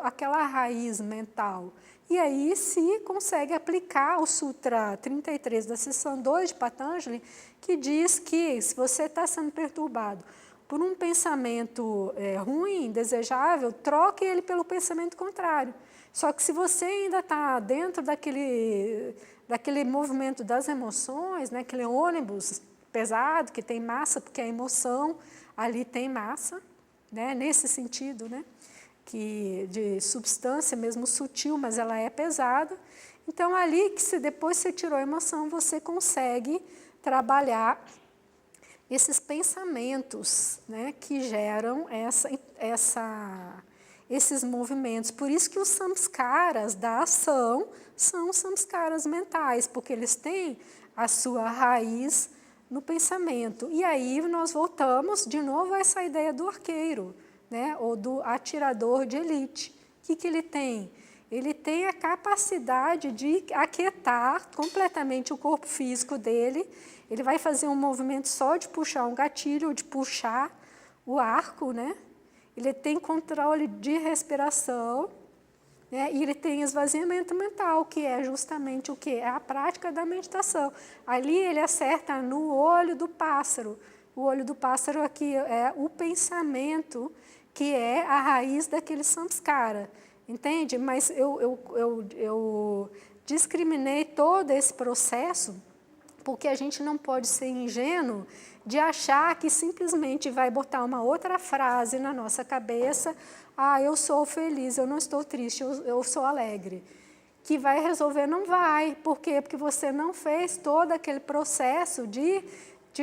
aquela raiz mental. E aí se consegue aplicar o Sutra 33 da seção 2 de Patanjali, que diz que se você está sendo perturbado por um pensamento ruim, indesejável, troque ele pelo pensamento contrário. Só que se você ainda está dentro daquele movimento das emoções, né, aquele ônibus pesado, que tem massa, porque a emoção ali tem massa, né, nesse sentido, né, de substância mesmo sutil, mas ela é pesada. Então, ali, que depois você tirou a emoção, você consegue trabalhar esses pensamentos, né, que geram esses movimentos. Por isso que os samskaras da ação são samskaras mentais, porque eles têm a sua raiz no pensamento. E aí nós voltamos de novo a essa ideia do arqueiro, né, ou do atirador de elite. O que ele tem? Ele tem a capacidade de aquietar completamente o corpo físico dele. Ele vai fazer um movimento só de puxar um gatilho, de puxar o arco, né? Ele tem controle de respiração, né? E ele tem esvaziamento mental, que é justamente o quê? É a prática da meditação. Ali ele acerta no olho do pássaro. O olho do pássaro aqui é o pensamento, que é a raiz daquele samskara. Entende? Mas eu discriminei todo esse processo, porque a gente não pode ser ingênuo de achar que simplesmente vai botar uma outra frase na nossa cabeça, eu sou feliz, eu não estou triste, eu sou alegre. Que vai resolver, não vai. Por quê? Porque você não fez todo aquele processo de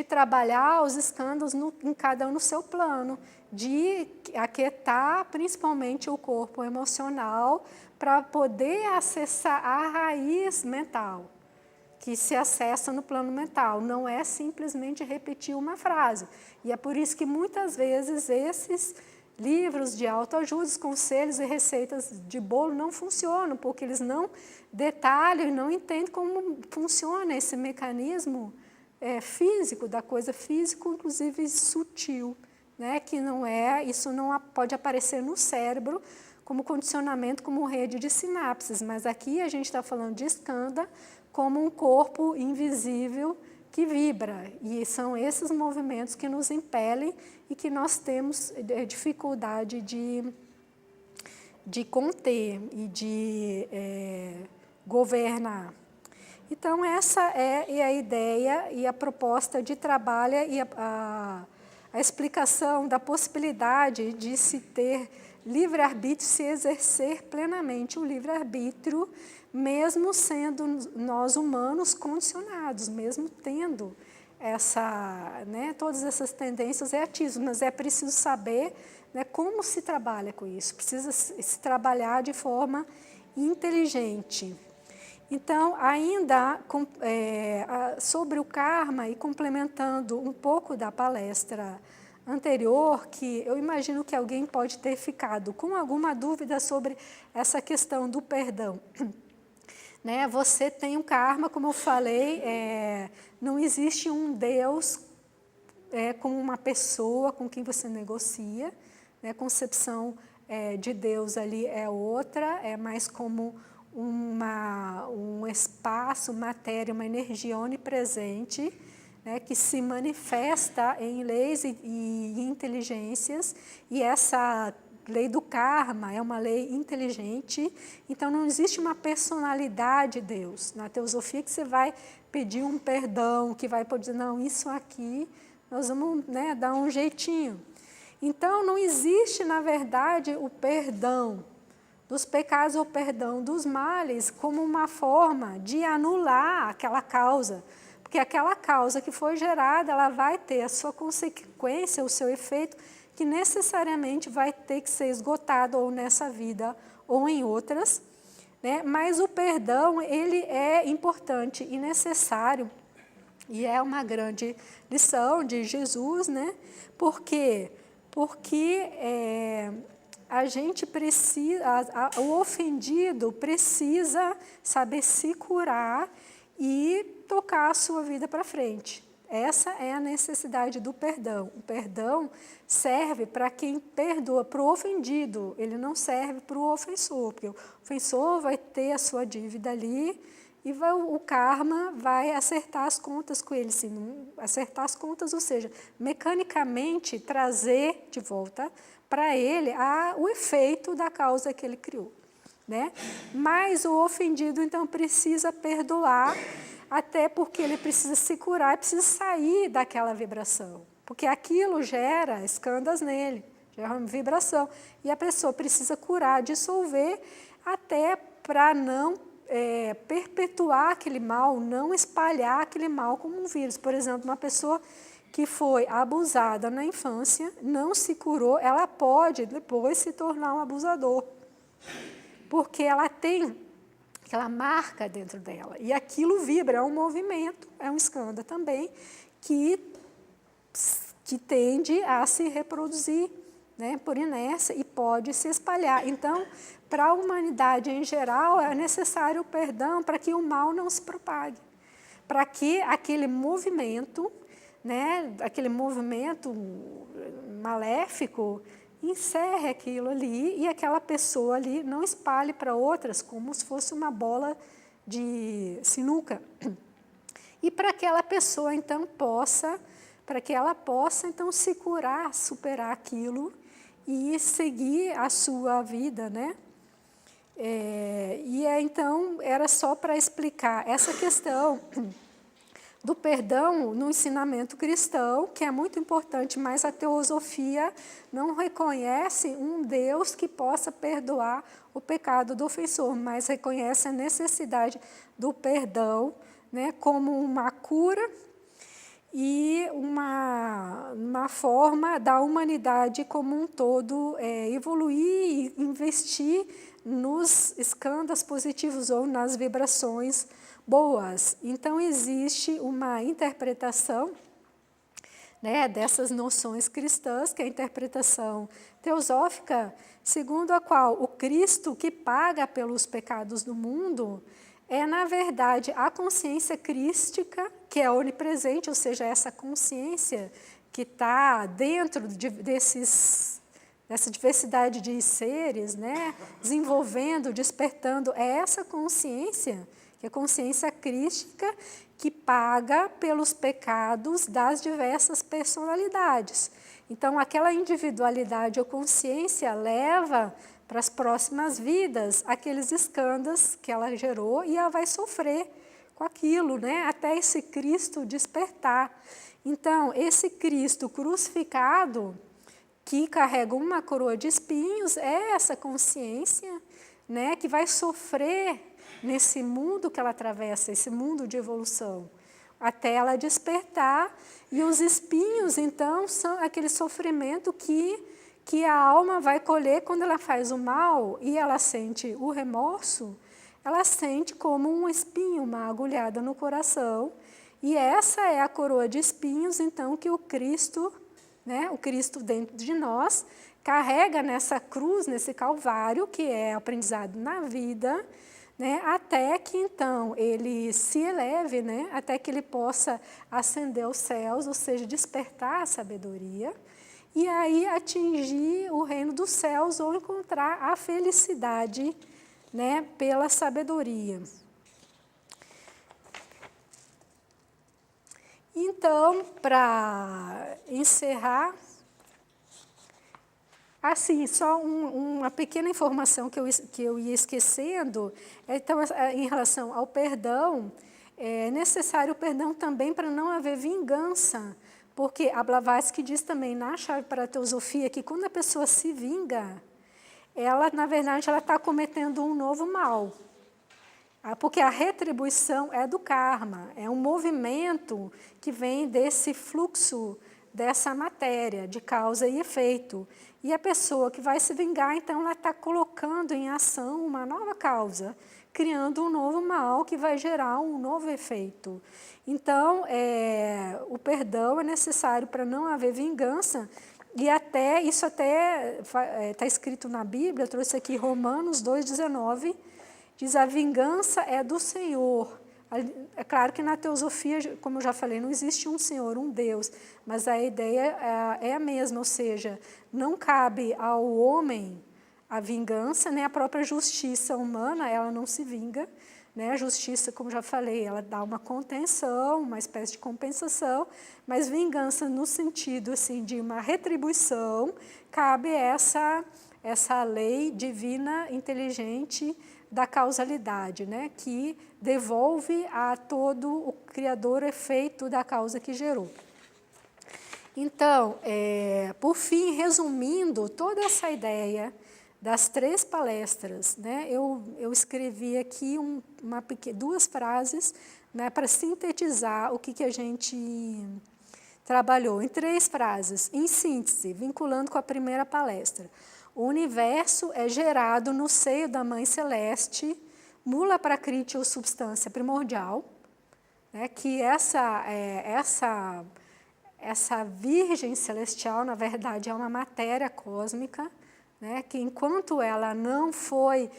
trabalhar os escândalos em cada um no seu plano, de aquietar principalmente o corpo emocional para poder acessar a raiz mental, que se acessa no plano mental. Não é simplesmente repetir uma frase. E é por isso que muitas vezes esses livros de autoajuda, os conselhos e receitas de bolo não funcionam, porque eles não detalham e não entendem como funciona esse mecanismo físico, da coisa físico, inclusive sutil, né? Que não é, isso não pode aparecer no cérebro como condicionamento, como rede de sinapses, mas aqui a gente está falando de skandha como um corpo invisível que vibra, e são esses movimentos que nos impelem e que nós temos dificuldade de conter e de governar. Então, essa é a ideia e a proposta de trabalho e a explicação da possibilidade de se ter livre-arbítrio, se exercer plenamente o livre-arbítrio, mesmo sendo nós humanos condicionados, mesmo tendo todas essas tendências e ativos, mas é preciso saber como se trabalha com isso, precisa se trabalhar de forma inteligente. Então, ainda sobre o karma e complementando um pouco da palestra anterior, que eu imagino que alguém pode ter ficado com alguma dúvida sobre essa questão do perdão. Você tem um karma, como eu falei, não existe um Deus como uma pessoa com quem você negocia, a concepção de Deus ali é outra, é mais como um espaço, matéria, uma energia onipresente, que se manifesta em leis e inteligências, e essa lei do karma é uma lei inteligente, então não existe uma personalidade de Deus. Na teosofia que você vai pedir um perdão, que vai poder dizer, não, isso aqui, nós vamos dar um jeitinho. Então não existe, na verdade, o perdão dos pecados ou perdão dos males como uma forma de anular aquela causa, porque aquela causa que foi gerada, ela vai ter a sua consequência, o seu efeito, que necessariamente vai ter que ser esgotado ou nessa vida ou em outras, mas o perdão, ele é importante e necessário, e é uma grande lição de Jesus, Por quê? Porque a gente precisa, o ofendido precisa saber se curar e tocar a sua vida para frente. Essa é a necessidade do perdão. O perdão serve para quem perdoa, para o ofendido, ele não serve para o ofensor, porque o ofensor vai ter a sua dívida ali e o karma vai acertar as contas com ele. Acertar as contas, ou seja, mecanicamente trazer de volta para ele o efeito da causa que ele criou. Mas o ofendido, então, precisa perdoar, até porque ele precisa se curar e precisa sair daquela vibração, porque aquilo gera skandhas nele, gera uma vibração, e a pessoa precisa curar, dissolver, até para não perpetuar aquele mal, não espalhar aquele mal como um vírus. Por exemplo, uma pessoa que foi abusada na infância, não se curou, ela pode depois se tornar um abusador, porque ela tem aquela marca dentro dela, e aquilo vibra, é um movimento, é um skandha também, que tende a se reproduzir, por inércia, e pode se espalhar. Então, para a humanidade em geral, é necessário o perdão para que o mal não se propague, para que aquele movimento, aquele movimento maléfico, encerre aquilo ali e aquela pessoa ali não espalhe para outras como se fosse uma bola de sinuca. E para que aquela pessoa então possa se curar, superar aquilo e seguir a sua vida, então era só para explicar essa questão do perdão no ensinamento cristão, que é muito importante, mas a teosofia não reconhece um Deus que possa perdoar o pecado do ofensor, mas reconhece a necessidade do perdão, como uma cura e uma forma da humanidade como um todo evoluir e investir nos skandhas positivos ou nas vibrações boas. Então, existe uma interpretação dessas noções cristãs, que é a interpretação teosófica, segundo a qual o Cristo que paga pelos pecados do mundo é, na verdade, a consciência crística, que é onipresente, ou seja, essa consciência que está dentro desses dessa diversidade de seres, né, desenvolvendo, despertando, é essa consciência, que é a consciência crística, que paga pelos pecados das diversas personalidades. Então, aquela individualidade ou consciência leva para as próximas vidas aqueles escândalos que ela gerou e ela vai sofrer com aquilo, né, até esse Cristo despertar. Então, esse Cristo crucificado, que carrega uma coroa de espinhos, é essa consciência, né, que vai sofrer nesse mundo que ela atravessa, esse mundo de evolução, até ela despertar. E os espinhos, então, são aquele sofrimento que a alma vai colher quando ela faz o mal e ela sente o remorso, ela sente como um espinho, uma agulhada no coração. E essa é a coroa de espinhos, então, que o Cristo, né, o Cristo dentro de nós, carrega nessa cruz, nesse calvário, que é aprendizado na vida, né, até que, então, ele se eleve, né, até que ele possa ascender aos céus, ou seja, despertar a sabedoria, e aí atingir o reino dos céus ou encontrar a felicidade, né, pela sabedoria. Então, para encerrar, assim, só uma pequena informação que eu ia esquecendo. Então, em relação ao perdão, é necessário o perdão também para não haver vingança, porque a Blavatsky diz também na Chave para a Teosofia que quando a pessoa se vinga, ela, na verdade, ela está cometendo um novo mal. Porque a retribuição é do karma, é um movimento que vem desse fluxo dessa matéria, de causa e efeito. E a pessoa que vai se vingar, então, ela está colocando em ação uma nova causa, criando um novo mal que vai gerar um novo efeito. Então, o perdão é necessário para não haver vingança, e até isso até está escrito na Bíblia, eu trouxe aqui Romanos 2,19, diz: a vingança é do Senhor. É claro que na teosofia, como eu já falei, não existe um Senhor, um Deus, mas a ideia é a mesma, ou seja, não cabe ao homem a vingança, nem a própria justiça humana, ela não se vinga, né? A justiça, como já falei, ela dá uma contenção, uma espécie de compensação, mas vingança no sentido assim, de uma retribuição, cabe essa lei divina, inteligente, da causalidade, né, que devolve a todo o Criador o efeito da causa que gerou. Então, por fim, resumindo toda essa ideia das 3 palestras, né, eu escrevi aqui duas frases, né, para sintetizar o que a gente trabalhou em 3 frases, em síntese, vinculando com a primeira palestra. O universo é gerado no seio da Mãe Celeste, mula prakriti ou substância primordial, né, que essa virgem celestial, na verdade, é uma matéria cósmica, né, que enquanto ela não foi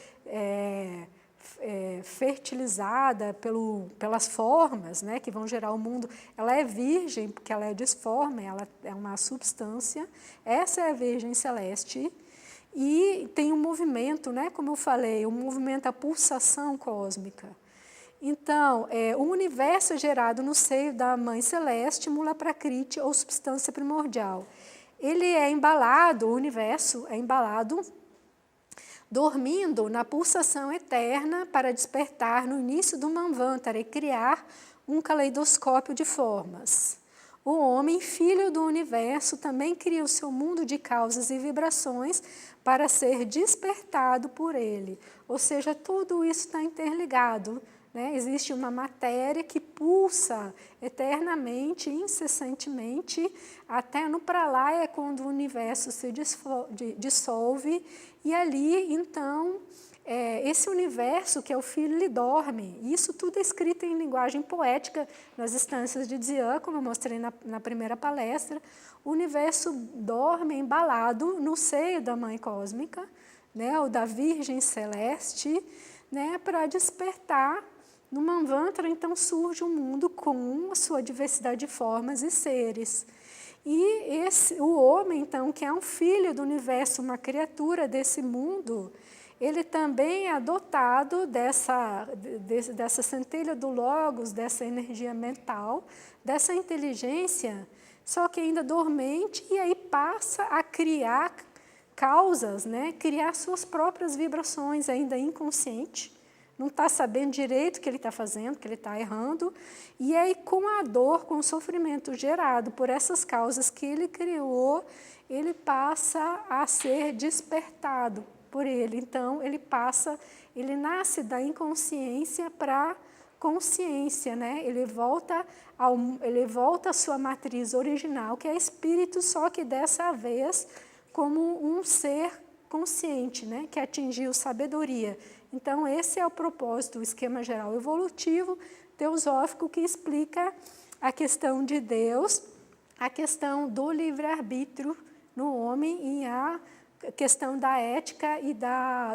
fertilizada pelas formas, né, que vão gerar o mundo, ela é virgem, porque ela é disforme, ela é uma substância, essa é a virgem celeste. E tem um movimento, né, como eu falei, um movimento, a pulsação cósmica. Então, o universo é gerado no seio da Mãe Celeste, mula prakriti ou substância primordial. Ele é embalado, o universo é embalado, dormindo na pulsação eterna para despertar no início do Manvantara e criar um caleidoscópio de formas. O homem, filho do universo, também cria o seu mundo de causas e vibrações para ser despertado por ele. Ou seja, tudo isso está interligado, né? Existe uma matéria que pulsa eternamente, incessantemente, até no pralaya, é quando o universo se dissolve, e ali, então, esse universo que é o filho, ele dorme. E isso tudo é escrito em linguagem poética nas instâncias de Dzyan, como eu mostrei na primeira palestra. O universo dorme embalado no seio da Mãe Cósmica, né, ou da Virgem Celeste, né, para despertar. No Manvantara, então, surge um mundo com a sua diversidade de formas e seres. E o homem, então, que é um filho do universo, uma criatura desse mundo, ele também é dotado dessa centelha do Logos, dessa energia mental, dessa inteligência, só que ainda dormente, e aí passa a criar causas, né? Criar suas próprias vibrações, ainda inconsciente, não está sabendo direito o que ele está fazendo, que ele está errando, e aí com a dor, com o sofrimento gerado por essas causas que ele criou, ele passa a ser despertado por ele. Então, ele nasce da inconsciência para consciência, né? Ele volta à sua matriz original, que é espírito, só que dessa vez como um ser consciente, né? Que atingiu sabedoria. Então, esse é o propósito, o esquema geral evolutivo, teosófico, que explica a questão de Deus, a questão do livre-arbítrio no homem e a questão da ética e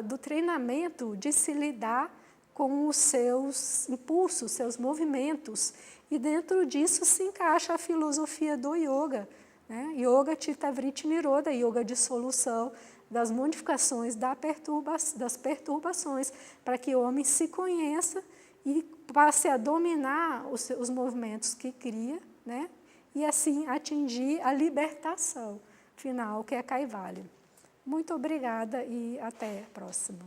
do treinamento de se lidar com os seus impulsos, seus movimentos. E dentro disso se encaixa a filosofia do yoga, né? Yoga Chitta Vritti Nirodha, yoga de solução das modificações, das perturbações, para que o homem se conheça e passe a dominar os movimentos que cria, né? E assim atingir a libertação final, que é Kaivalya. Muito obrigada e até a próxima.